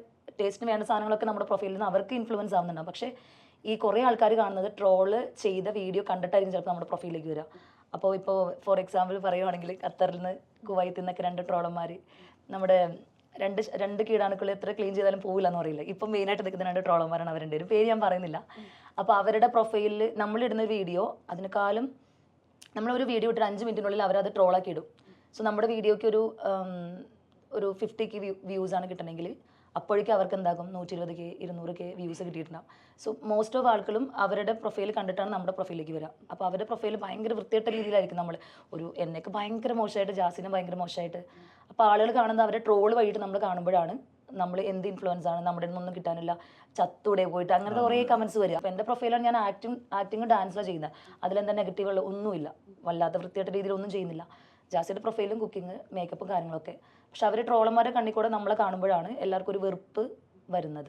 ടേസ്റ്റിന് വേണ്ട സാധനങ്ങളൊക്കെ നമ്മുടെ പ്രൊഫൈലിൽ നിന്ന് അവർക്ക് ഇൻഫ്ലുവൻസ് ആവുന്നുണ്ടാവും. പക്ഷേ ഈ കുറേ ആൾക്കാർ കാണുന്നത് ട്രോള് ചെയ്ത വീഡിയോ കണ്ടിട്ടായിരിക്കും ചിലപ്പോൾ നമ്മുടെ പ്രൊഫൈലിലേക്ക് വരിക. അപ്പോൾ ഇപ്പോൾ ഫോർ എക്സാമ്പിൾ പറയുവാണെങ്കിൽ ഖത്തറിൽ നിന്ന് കുവൈത്തിൽ നിന്നൊക്കെ 2 ട്രോളന്മാർ നമ്മുടെ രണ്ട് കീടാണുക്കൾ എത്ര ക്ലീൻ ചെയ്താലും പോവില്ല എന്ന് പറയില്ല. ഇപ്പം മെയിനായിട്ട് നിൽക്കുന്ന 2 ട്രോളന്മാരാണ്. അവരുടെ ഒരു പേര് ഞാൻ പറയുന്നില്ല. അപ്പോൾ അവരുടെ പ്രൊഫൈലിൽ നമ്മളിടുന്ന വീഡിയോ അതിനേക്കാളും നമ്മളൊരു വീഡിയോ ഇട്ടിട്ട് 5 മിനിറ്റിനുള്ളിൽ അവരത് ട്രോളാക്കി ഇടും. സോ നമ്മുടെ വീഡിയോയ്ക്ക് ഒരു 50K വ്യൂസാണ് കിട്ടണമെങ്കിൽ അപ്പോഴേക്കും അവർക്ക് എന്താകും 120K 200K വ്യൂസ് കിട്ടിയിട്ടുണ്ടാകും. സോ മോസ്റ്റ് ഓഫ് ആൾക്കാരും അവരുടെ പ്രൊഫൈൽ കണ്ടിട്ടാണ് നമ്മുടെ പ്രൊഫൈലിലേക്ക് വരിക. അപ്പോൾ അവരുടെ പ്രൊഫൈൽ ഭയങ്കര വൃത്തികെട്ട രീതിയിലായിരിക്കും. നമ്മൾ എന്നെയൊക്കെ ഭയങ്കര മോശമായിട്ട്, ജാസിനെ ഭയങ്കര മോശമായിട്ട്. അപ്പോൾ ആളുകൾ കാണുന്നത് അവരുടെ ട്രോൾ വഴിയിട്ട് നമ്മൾ കാണുമ്പോഴാണ് നമ്മൾ എന്ത് ഇൻഫ്ലുവൻസ് ആണ്, നമ്മുടെ ഒന്നും കിട്ടാനില്ല, ചത്തൂടെ പോയിട്ട്, അങ്ങനത്തെ കുറേ കമൻറ്റ്സ് വരിക. അപ്പോൾ എൻ്റെ പ്രൊഫൈലാണ് ഞാൻ ആക്ടിങ് ഡാൻസിലാണ് ചെയ്യുന്നത്. അതിലെന്താ നെഗറ്റീവുകൾ ഒന്നുമില്ല, വല്ലാത്ത വൃത്തിയായിട്ട് രീതിയിൽ ഒന്നും ചെയ്യുന്നില്ല. ജാസിയുടെ പ്രൊഫൈലും കുക്കിംഗ്, മേക്കപ്പും കാര്യങ്ങളൊക്കെ. പക്ഷെ അവർ ട്രോളന്മാരെ കണ്ണിൽ കൂടെ നമ്മളെ കാണുമ്പോഴാണ് എല്ലാവർക്കും ഒരു വെറുപ്പ് വരുന്നത്.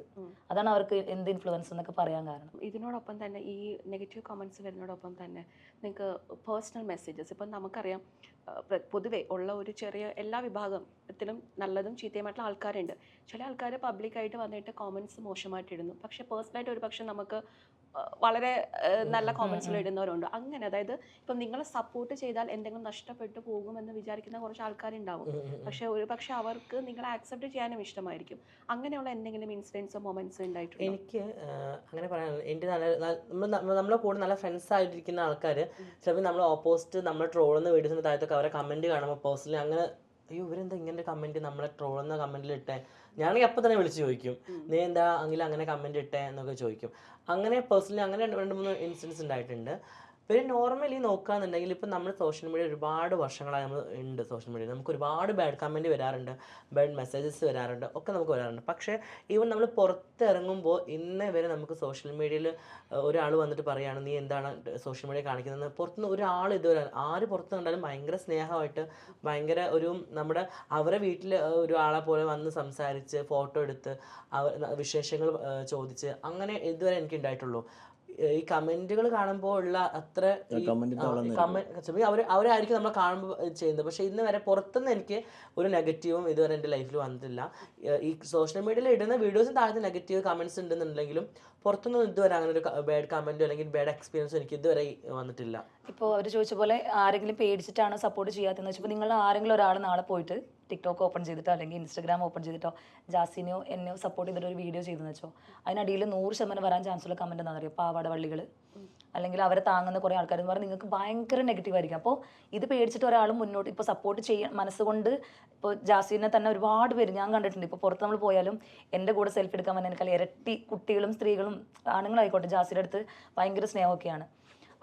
അതാണ് അവർക്ക് എന്ത് ഇൻഫ്ലുവൻസ് എന്നൊക്കെ പറയാൻ കാരണം. ഇതിനോടൊപ്പം തന്നെ ഈ നെഗറ്റീവ് കമൻറ്റ്സ് വരുന്നതോടൊപ്പം തന്നെ നിങ്ങൾക്ക് പേഴ്സണൽ മെസ്സേജസ്, ഇപ്പം നമുക്കറിയാം പൊതുവെ ഉള്ള ഒരു ചെറിയ എല്ലാ വിഭാഗത്തിലും നല്ലതും ചീത്തയുമായിട്ടുള്ള ആൾക്കാരുണ്ട്. ചില ആൾക്കാർ പബ്ലിക്കായിട്ട് വന്നിട്ട് കോമൻസ് മോശമായിട്ട് ഇടുന്നു, പക്ഷേ പേഴ്സണലായിട്ട് ഒരു പക്ഷേ നമുക്ക് വളരെ നല്ല കോമൻസിൽ ഇടുന്നവരുണ്ട്. അങ്ങനെ അതായത് ഇപ്പം നിങ്ങളെ സപ്പോർട്ട് ചെയ്താൽ എന്തെങ്കിലും നഷ്ടപ്പെട്ടു പോകുമെന്ന് വിചാരിക്കുന്ന കുറച്ച് ആൾക്കാരുണ്ടാവും. പക്ഷേ ഒരു പക്ഷേ അവർക്ക് നിങ്ങളെ ആക്സെപ്റ്റ് ചെയ്യാനും ഇഷ്ടമായിരിക്കും. അങ്ങനെയുള്ള എന്തെങ്കിലും ഇൻസിഡൻസോ മൊമെന്റ്സോ ഉണ്ടായിട്ടുണ്ട്? എനിക്ക് അങ്ങനെ പറയാനുള്ളത്, എൻ്റെ നമ്മളെ കൂടെ നല്ല ഫ്രണ്ട്സ് ആയിട്ടിരിക്കുന്ന ആൾക്കാർ ചിലപ്പോൾ നമ്മൾ ഓപ്പോസിറ്റ് നമ്മൾ ട്രോളുന്ന വീഡിയോസിൻ്റെ താഴത്തൊക്കെ അവരെ കമൻറ്റ് കാണുമ്പോൾ പേഴ്സണലി അങ്ങനെ അയ്യോ ഇവരെന്താ ഇങ്ങനെ കമൻറ്റ് നമ്മളെ ട്രോളുന്ന കമൻറ്റിൽ ഇട്ടേ, ഞാനാണെങ്കിൽ അപ്പം തന്നെ വിളിച്ച് ചോദിക്കും നീ എന്താ എങ്കിലും അങ്ങനെ കമൻറ്റ് ഇട്ടേ എന്നൊക്കെ ചോദിക്കും. അങ്ങനെ പേഴ്സണലി അങ്ങനെ 2-3 ഇൻസിഡൻസ് ഉണ്ടായിട്ടുണ്ട്. പിന്നെ നോർമലി നോക്കുകയാണെന്നുണ്ടെങ്കിൽ ഇപ്പം നമ്മൾ സോഷ്യൽ മീഡിയ ഒരുപാട് വർഷങ്ങളായി നമ്മൾ ഉണ്ട്. സോഷ്യൽ മീഡിയയിൽ നമുക്ക് ഒരുപാട് ബാഡ് കമൻറ്റ് വരാറുണ്ട്, ബാഡ് മെസ്സേജസ് വരാറുണ്ട്, ഒക്കെ നമുക്ക് വരാറുണ്ട്. പക്ഷേ ഈവൻ നമ്മൾ പുറത്തിറങ്ങുമ്പോൾ ഇന്നേ വരെ നമുക്ക് സോഷ്യൽ മീഡിയയിൽ ഒരാൾ വന്നിട്ട് പറയുകയാണ് നീ എന്താണ് സോഷ്യൽ മീഡിയ കാണിക്കുന്നത്, പുറത്തുനിന്ന് ഒരാൾ ഇതുവരെ ആര് പുറത്ത് കണ്ടാലും ഭയങ്കര സ്നേഹമായിട്ട് ഭയങ്കര ഒരു നമ്മുടെ അവരെ വീട്ടിൽ ഒരു ആളെ പോലെ വന്ന് സംസാരിച്ച് ഫോട്ടോ എടുത്ത് വിശേഷങ്ങൾ ചോദിച്ച് അങ്ങനെ ഇതുവരെ എനിക്ക് ഉണ്ടായിട്ടുള്ളൂ. ഈ കമന്റുകൾ കാണുമ്പോൾ ഉള്ള അത്ര അവരായിരിക്കും നമ്മളെ കാണുമ്പോൾ ചെയ്യുന്നത്. പക്ഷെ ഇന്ന് വരെ പുറത്തുനിന്ന് എനിക്ക് ഒരു നെഗറ്റീവും ഇതുവരെ എൻ്റെ ലൈഫിൽ വന്നിട്ടില്ല. ഈ സോഷ്യൽ മീഡിയയിൽ ഇടുന്ന വീഡിയോസിന് താഴത്ത് നെഗറ്റീവ് കമന്റ്സ് ഉണ്ടെന്നുണ്ടെങ്കിലും പുറത്തുനിന്ന് ഇതുവരെ അങ്ങനെ ഒരു ബാഡ് കമന്റോ അല്ലെങ്കിൽ ബാഡ് എക്സ്പീരിയൻസോ എനിക്ക് ഇതുവരെ വന്നിട്ടില്ല. ഇപ്പോൾ അവർ ചോദിച്ച പോലെ ആരെങ്കിലും പേടിച്ചിട്ടാണ് സപ്പോർട്ട് ചെയ്യാത്തതെന്ന് വെച്ചപ്പോൾ നിങ്ങൾ ആരെങ്കിലും ഒരാൾ നാളെ പോയിട്ട് ടിക്ടോക്ക് ഓപ്പൺ ചെയ്തിട്ടോ അല്ലെങ്കിൽ ഇൻസ്റ്റാഗ്രാം ഓപ്പൺ ചെയ്തിട്ടോ ജാസിനെയോ എന്നെയോ സപ്പോർട്ട് ചെയ്തിട്ട് ഒരു വീഡിയോ ചെയ്തെന്ന് വെച്ചോ, അതിനടിയിൽ 100% വരാൻ ചാൻസ് ഉള്ള കമൻറ്റ് എന്താണെന്ന് അറിയാം, പാവാട വള്ളികൾ അല്ലെങ്കിൽ അവരെ താങ്ങുന്ന കുറേ ആൾക്കാർ എന്ന് പറഞ്ഞാൽ നിങ്ങൾക്ക് ഭയങ്കര നെഗറ്റീവ് ആയിരിക്കും. അപ്പോൾ ഇത് പേടിച്ചിട്ട് ഒരാളും മുന്നോട്ട് ഇപ്പോൾ സപ്പോർട്ട് ചെയ്യാൻ മനസ്സുകൊണ്ട് ഇപ്പോൾ ജാസിനെ തന്നെ ഒരുപാട് പേര് ഞാൻ കണ്ടിട്ടുണ്ട്. ഇപ്പോൾ പുറത്ത് നമ്മൾ പോയാലും എൻ്റെ കൂടെ സെൽഫി എടുക്കാൻ വന്നതിനേക്കാൾ ഇരട്ടി കുട്ടികളും സ്ത്രീകളും ആണുങ്ങളായിക്കോട്ടെ ജാസിയുടെ അടുത്ത് ഭയങ്കര സ്നേഹമൊക്കെയാണ്.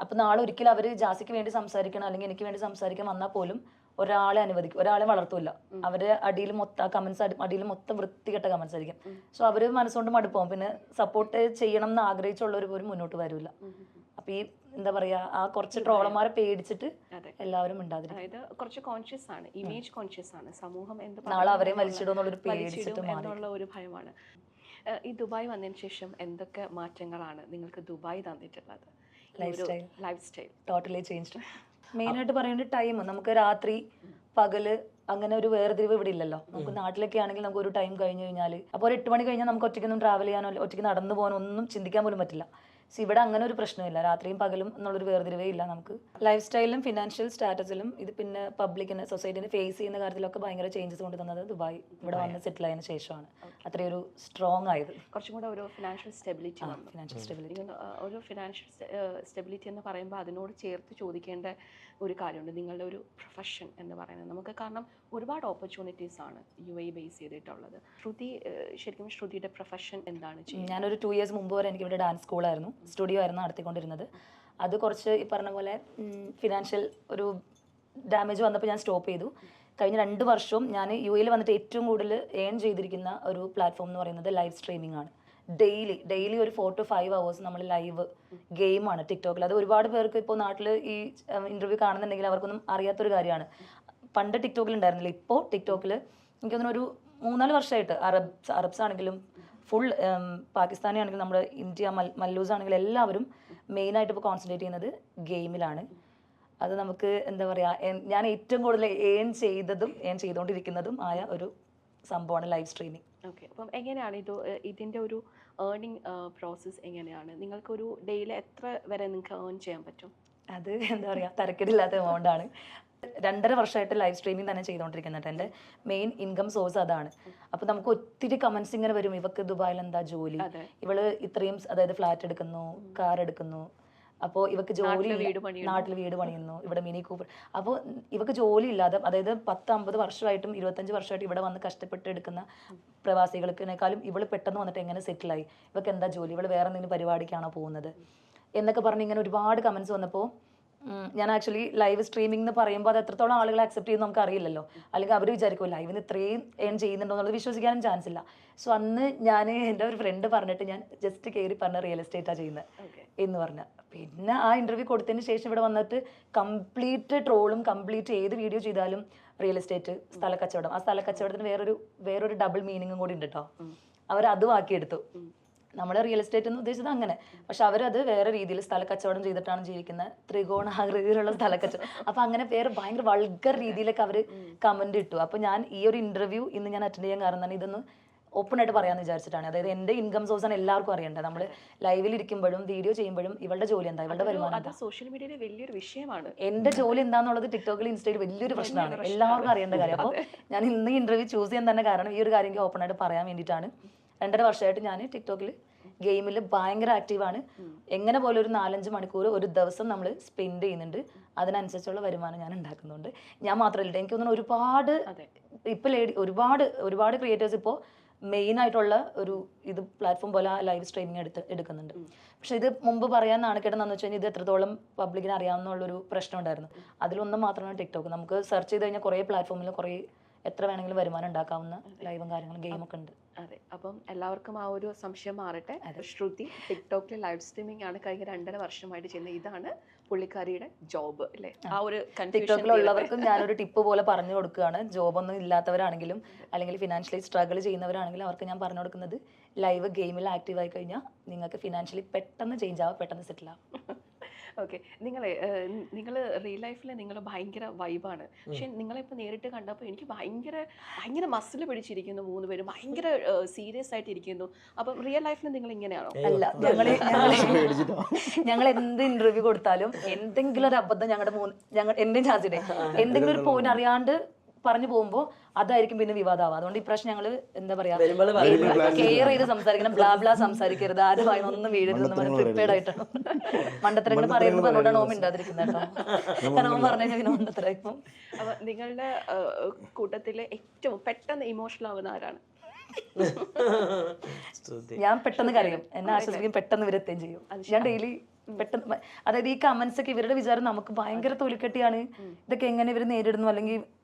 അപ്പോൾ നാളെ ഒരിക്കലും അവർ ജാസിക്ക് വേണ്ടി സംസാരിക്കണം അല്ലെങ്കിൽ എനിക്ക് വേണ്ടി സംസാരിക്കാൻ വന്നാൽ പോലും ഒരാളെ അനുവദിക്കും, ഒരാളെ വളർത്തൂല്ല. അവര് അടിയിൽ മൊത്തം കമന്റ്സ് അടിയിൽ മൊത്തം വൃത്തികെട്ട കമന്റ്സ് ആയിരിക്കും. സോ അവര് മനസ്സുകൊണ്ട് മടുപ്പാവും, പിന്നെ സപ്പോർട്ട് ചെയ്യണം എന്ന് ആഗ്രഹിച്ചുള്ളവർ പോലും മുന്നോട്ട് വരില്ല. അപ്പൊ ഈ എന്താ പറയാ ആ കുറച്ച് ട്രോളന്മാരെ പേടിച്ചിട്ട് എല്ലാവരും ഉണ്ടാകും. അതായത് കുറച്ച് കോൺഷ്യസ് ആണ്, ഇമേജ് കോൺഷ്യസ് ആണ്, സമൂഹം എന്ത് നാളെ അവരെയും വലിച്ചിടുമെന്നുള്ളൊരു പേടിച്ചിട്ട് എന്നുള്ള ഒരു ഭയമാണ്. ഈ ദുബായ് വന്നതിന് ശേഷം എന്തൊക്കെ മാറ്റങ്ങളാണ് നിങ്ങൾക്ക് ദുബായ് തന്നിട്ടുള്ളത്? Life style totally changed. മെയിനായിട്ട് പറയുന്നത് ടൈം. നമുക്ക് രാത്രി പകല് അങ്ങനെ ഒരു വേർതിരിവ് ഇവിടെ ഇല്ലല്ലോ. നമുക്ക് നാട്ടിലൊക്കെ ആണെങ്കിൽ നമുക്ക് ഒരു ടൈം കഴിഞ്ഞ് കഴിഞ്ഞാൽ അപ്പോൾ ഒരു 8 മണി കഴിഞ്ഞാൽ നമുക്ക് ഒറ്റയ്ക്കൊന്നും ട്രാവൽ ചെയ്യാനോ ഒറ്റയ്ക്ക് നടന്നു പോകാനോ ഒന്നും ചിന്തിക്കാൻ പോലും പറ്റില്ല. പക്ഷെ ഇവിടെ അങ്ങനെ ഒരു പ്രശ്നമില്ല, രാത്രിയും പകലും എന്നുള്ളൊരു വേർതിരിവേ ഇല്ല നമുക്ക്. ലൈഫ് സ്റ്റൈലിലും ഫിനാൻഷ്യൽ സ്റ്റാറ്റസിലും ഇത് പിന്നെ പബ്ലിക്കിനെ സൊസൈറ്റിനെ ഫേസ് ചെയ്യുന്ന കാര്യത്തിലൊക്കെ ഭയങ്കര ചേഞ്ചസ് കൊണ്ട് തന്നത് ദുബായ് ഇവിടെ വന്ന് സെറ്റിൽ ആയതിനു ശേഷമാണ് അത്രയൊരു സ്ട്രോങ് ആയത്. കുറച്ചും കൂടെ ഒരു ഫിനാൻഷ്യൽ സ്റ്റെബിലിറ്റി ഒരു ഫിനാൻഷ്യൽ സ്റ്റെബിലിറ്റി എന്ന് പറയുമ്പോൾ അതിനോട് ചേർത്ത് ചോദിക്കേണ്ട ഒരു കാര്യമുണ്ട്, നിങ്ങളുടെ ഒരു പ്രൊഫഷൻ എന്ന് പറയുന്നത്. നമുക്ക് കാരണം ഒരുപാട് ഓപ്പർച്യൂണിറ്റീസ് ആണ് UAE ബേസ് ചെയ്തിട്ടുള്ളത്. ശരിക്കും ശ്രുതിയുടെ പ്രൊഫഷൻ എന്താണ്? ഞാനൊരു 2 years മുമ്പ് വരെ എനിക്ക് ഇവിടെ ഡാൻസ് സ്കൂളായിരുന്നു, സ്റ്റുഡിയോ ആയിരുന്നു നടത്തിക്കൊണ്ടിരുന്നത്. അത് കുറച്ച് ഈ പറഞ്ഞ പോലെ ഫിനാൻഷ്യൽ ഒരു ഡാമേജ് വന്നപ്പോൾ ഞാൻ സ്റ്റോപ്പ് ചെയ്തു. കഴിഞ്ഞ 2 വർഷവും ഞാൻ UAE വന്നിട്ട് ഏറ്റവും കൂടുതൽ ഏൺ ചെയ്തിരിക്കുന്ന ഒരു പ്ലാറ്റ്ഫോം എന്ന് പറയുന്നത് ലൈവ് സ്ട്രീമിംഗ് ആണ്. ഡെയിലി ഒരു 4 to 5 hours നമ്മൾ ലൈവ് ഗെയിമാണ് ടിക്ടോക്കിൽ. അത് ഒരുപാട് പേർക്ക് ഇപ്പോൾ നാട്ടിൽ ഈ ഇൻ്റർവ്യൂ കാണുന്നുണ്ടെങ്കിൽ അവർക്കൊന്നും അറിയാത്തൊരു കാര്യമാണ്. പണ്ട് ടിക്ടോക്കിൽ ഉണ്ടായിരുന്നില്ല, ഇപ്പോൾ ടിക്ടോക്കിൽ എനിക്ക് തോന്നുന്നു ഒരു 3-4 വർഷമായിട്ട് അറബ്സ് ആണെങ്കിലും ഫുൾ പാകിസ്ഥാനി ആണെങ്കിലും നമ്മുടെ ഇന്ത്യ മല്ലൂസ് ആണെങ്കിലും എല്ലാവരും മെയിനായിട്ട് ഇപ്പോൾ കോൺസെൻട്രേറ്റ് ചെയ്യുന്നത് ഗെയിമിലാണ്. അത് നമുക്ക് എന്താ പറയുക, ഞാൻ ഏറ്റവും കൂടുതൽ ഏൺ ചെയ്തുകൊണ്ടിരിക്കുന്നതും ആയ ഒരു സംഭവമാണ് ലൈവ് സ്ട്രീമിംഗ്. ഓക്കെ, അപ്പം എങ്ങനെയാണ് ഇതിൻ്റെ ഒരു ഏർണിംഗ് പ്രോസസ്സ് എങ്ങനെയാണ്? നിങ്ങൾക്കൊരു ഡെയിലി എത്ര വരെ നിങ്ങൾക്ക് ഏൺ ചെയ്യാൻ പറ്റും? അത് എന്താ പറയുക, തരക്കേടില്ലാത്ത എമൗണ്ടാണ്. 2.5 വർഷമായിട്ട് ലൈവ് സ്ട്രീമിംഗ് തന്നെ ചെയ്തുകൊണ്ടിരിക്കുന്നുണ്ട്. എൻ്റെ മെയിൻ ഇൻകം സോഴ്സ് അതാണ്. അപ്പോൾ നമുക്ക് ഒത്തിരി കമൻസ് ഇങ്ങനെ വരും, ഇവക്ക് ദുബായിൽ എന്താ ജോലി, ഇവള് ഇത്രയും അതായത് ഫ്ലാറ്റ് എടുക്കുന്നു, കാർ എടുക്കുന്നു, അപ്പോൾ ഇവക്ക് ജോലി നാട്ടിൽ വീട് പണിയുന്നു, ഇവിടെ മിനി കൂപ്പർ. അപ്പോൾ ഇവക്ക് ജോലി ഇല്ലാതെ അതായത് 10-50 വർഷമായിട്ടും 25 വർഷമായിട്ട് ഇവിടെ വന്ന് കഷ്ടപ്പെട്ട് എടുക്കുന്ന പ്രവാസികൾക്കിനേക്കാളും ഇവള് പെട്ടെന്ന് വന്നിട്ട് എങ്ങനെ സെറ്റിലായി, ഇവക്ക് എന്താ ജോലി, ഇവള് വേറെ എന്തെങ്കിലും പരിപാടിക്കാണോ പോകുന്നത് എന്നൊക്കെ പറഞ്ഞ് ഇങ്ങനെ ഒരുപാട് കമൻസ് വന്നപ്പോൾ ഞാൻ ആക്ച്വലി ലൈവ് സ്ട്രീമിംഗ് എന്ന് പറയുമ്പോൾ അത് എത്രത്തോളം ആളുകൾ അക്സെപ്റ്റ് ചെയ്യുന്നു നമുക്ക് അറിയില്ലല്ലോ. അല്ലെങ്കിൽ അവർ വിചാരിക്കും ലൈവിന് ഇത്രയും ഏൺ ചെയ്യുന്നുണ്ടോ എന്നുള്ളത് വിശ്വസിക്കാനും ചാൻസ് ഇല്ല. സോ അന്ന് ഞാൻ എൻ്റെ ഒരു ഫ്രണ്ട് പറഞ്ഞിട്ട് ഞാൻ ജസ്റ്റ് കയറി പറഞ്ഞ റിയൽ എസ്റ്റേറ്റാണ് ചെയ്യുന്നത് എന്ന് പറഞ്ഞ. പിന്നെ ആ ഇൻ്റർവ്യൂ കൊടുത്തതിന് ശേഷം ഇവിടെ വന്നിട്ട് കംപ്ലീറ്റ് ട്രോളും കംപ്ലീറ്റ് ഏത് വീഡിയോ ചെയ്താലും റിയൽ എസ്റ്റേറ്റ്, സ്ഥലക്കച്ചവടം. ആ സ്ഥലക്കച്ചവടത്തിന് വേറൊരു ഡബിൾ മീനിങ്ങും കൂടി ഉണ്ട് കേട്ടോ. അവരതും ആക്കിയെടുത്തു. നമ്മൾ റിയൽ എസ്റ്റേറ്റ് എന്ന് ഉദ്ദേശിച്ചത് അങ്ങനെ, പക്ഷെ അവരത് വേറെ രീതിയിൽ സ്ഥലക്കച്ചവടം ചെയ്തിട്ടാണ് ജീവിക്കുന്നത്, ത്രികോണാകൃതിയിലുള്ള സ്ഥലക്കച്ചവടം. അപ്പൊ അങ്ങനെ വേറെ ഭയങ്കര വൾഗർ രീതിയിലൊക്കെ അവർ കമന്റ് ഇട്ടു. അപ്പൊ ഞാൻ ഈ ഒരു ഇന്റർവ്യൂ ഇന്ന് ഞാൻ അറ്റൻഡ് ചെയ്യാൻ കാരണം തന്നെ ഇതൊന്ന് ഓപ്പൺ ആയിട്ട് പറയാമെന്ന് വിചാരിച്ചിട്ടാണ്. അതായത് എൻ്റെ ഇൻകം സോഴ്സ് ആണ് എല്ലാവർക്കും അറിയേണ്ടത്. നമ്മൾ ലൈവിൽ ഇരിക്കുമ്പോഴും വീഡിയോ ചെയ്യുമ്പോഴും ഇവളുടെ ജോലി എന്താ, ഇവളുടെ വരുമാനം എന്താ, സോഷ്യൽ മീഡിയയിലെ വലിയൊരു വിഷയമാണ്. എന്റെ ജോലി എന്താന്നുള്ളത് ടിക്ടോക്കിൽ ഇൻസ്റ്റയിൽ വലിയൊരു പ്രശ്നമാണ്, എല്ലാവർക്കും അറിയേണ്ട കാര്യം. അപ്പോൾ ഞാൻ ഇന്ന് ഇന്റർവ്യൂ ചൂസ് ചെയ്യാൻ തന്നെ കാരണം ഈ ഒരു കാര്യം എനിക്ക് ഓപ്പൺ ആയിട്ട് പറയാൻ വേണ്ടിയിട്ടാണ്. 2.5 വർഷമായിട്ട് ഞാൻ ടിക്ടോക്കിൽ ഗെയിമിൽ ഭയങ്കര ആക്റ്റീവാണ്. എങ്ങനെ പോലെ ഒരു 4-5 മണിക്കൂർ ഒരു ദിവസം നമ്മൾ സ്പെൻഡ് ചെയ്യുന്നുണ്ട്. അതിനനുസരിച്ചുള്ള വരുമാനം ഞാൻ ഉണ്ടാക്കുന്നുണ്ട്. ഞാൻ മാത്രമല്ല, എനിക്ക് തോന്നുന്നു ഒരുപാട് ഇപ്പോൾ ഒരുപാട് ക്രിയേറ്റേഴ്സ് ഇപ്പോൾ മെയിൻ ആയിട്ടുള്ള ഒരു ഇത് പ്ലാറ്റ്ഫോം പോലെ ലൈവ് സ്ട്രീമിങ് എടുക്കുന്നുണ്ട്. പക്ഷെ ഇത് മുമ്പ് പറയാൻ നാണക്കേടെന്ന് വെച്ച് കഴിഞ്ഞാൽ ഇത് എത്രത്തോളം പബ്ലിക്കിന് അറിയാവുന്നുള്ളൊരു പ്രശ്നം ഉണ്ടായിരുന്നു. അതിലൊന്നും മാത്രമാണ് ടിക്ടോക്ക്. നമുക്ക് സെർച്ച് ചെയ്ത് കഴിഞ്ഞാൽ കുറേ പ്ലാറ്റ്ഫോമിൽ കുറേ എത്ര വേണമെങ്കിലും വരുമാനം ഉണ്ടാക്കാവുന്ന ലൈവും കാര്യങ്ങളും ഗെയിമൊക്കെ ഉണ്ട്. അതെ, അപ്പം എല്ലാവർക്കും ആ ഒരു സംശയം മാറട്ടെ. ശ്രുതി ടിക്ടോക്കിൽ ലൈവ് സ്ട്രീമിംഗ് ആണ് കഴിഞ്ഞ 2.5 വർഷമായിട്ട് ചെയ്യുന്നത്. ഇതാണ് പുള്ളിക്കാരിയുടെ ജോബ് അല്ലേ? ആ ഒരു ടിക്ടോക്കിലുള്ളവർക്കും ഞാനൊരു ടിപ്പ് പോലെ പറഞ്ഞു കൊടുക്കുകയാണ്. ജോബൊന്നും ഇല്ലാത്തവരാണെങ്കിലും അല്ലെങ്കിൽ ഫിനാൻഷ്യലി സ്ട്രഗിൾ ചെയ്യുന്നവരാണെങ്കിലും അവർക്ക് ഞാൻ പറഞ്ഞു കൊടുക്കുന്നത് ലൈവ് ഗെയിമിൽ ആക്റ്റീവ് ആയി കഴിഞ്ഞാൽ നിങ്ങൾക്ക് ഫിനാൻഷ്യലി പെട്ടെന്ന് ചേഞ്ച് ആവും, പെട്ടെന്ന് സെറ്റിൽ ആവും. ഓക്കെ, നിങ്ങൾ റിയൽ ലൈഫിൽ നിങ്ങൾ ഭയങ്കര വൈബാണ്. പക്ഷെ നിങ്ങളിപ്പോൾ നേരിട്ട് കണ്ടപ്പോൾ എനിക്ക് ഭയങ്കര മസിൽ പിടിച്ചിരിക്കുന്നു. 3 പേരും ഭയങ്കര സീരിയസ് ആയിട്ട് ഇരിക്കുന്നു. അപ്പം റിയൽ ലൈഫിൽ നിങ്ങൾ ഇങ്ങനെയാണോ? അല്ല, ഞങ്ങൾ എന്ത് ഇന്റർവ്യൂ കൊടുത്താലും എന്തെങ്കിലും ഒരു അബദ്ധം എന്റെയും ചാർജിടെ എന്തെങ്കിലും ഒരു പോയിന്റ് അറിയാണ്ട് പറഞ്ഞു പോകുമ്പോൾ അതായിരിക്കും പിന്നെ വിവാദമാവുക. അതുകൊണ്ട് ഇപ്രാവശ്യം ഞങ്ങൾ എന്താ പറയാ കെയർ ചെയ്ത് സംസാരിക്കണം, ബ്ലാ സംസാരിക്കരുത്, ആരുമായി ഒന്നും വീഴരുതെന്ന് പറഞ്ഞ് പ്രിപ്പയർഡ് ആയിട്ടാണ് മണ്ടത്തരങ്ങൾ പറയുന്നത്. പറഞ്ഞുകൊണ്ടാണ് ഓം ഇണ്ടാതിരിക്കുന്നത് കേട്ടോ. കാരണം ഓം പറഞ്ഞു കഴിഞ്ഞാൽ മണ്ടത്തരായിപ്പോ. അപ്പൊ നിങ്ങളുടെ കൂട്ടത്തില് ഏറ്റവും പെട്ടെന്ന് ഇമോഷണൽ ആവുന്ന ആരാണ്? ഞാൻ പെട്ടെന്ന് കരയും, എന്നെ ആശ്വസിക്കും, പെട്ടെന്ന് ഇവരെത്തുകയും ചെയ്യും. ഞാൻ ഡെയിലി പെട്ടെന്ന്, അതായത് ഈ കമന്റ്സ് ഒക്കെ ഇവരുടെ വിചാരം നമുക്ക് ഭയങ്കര തൊലിക്കെട്ടിയാണ്, ഇതൊക്കെ എങ്ങനെ ഇവർ നേരിടുന്നു അല്ലെങ്കിൽ.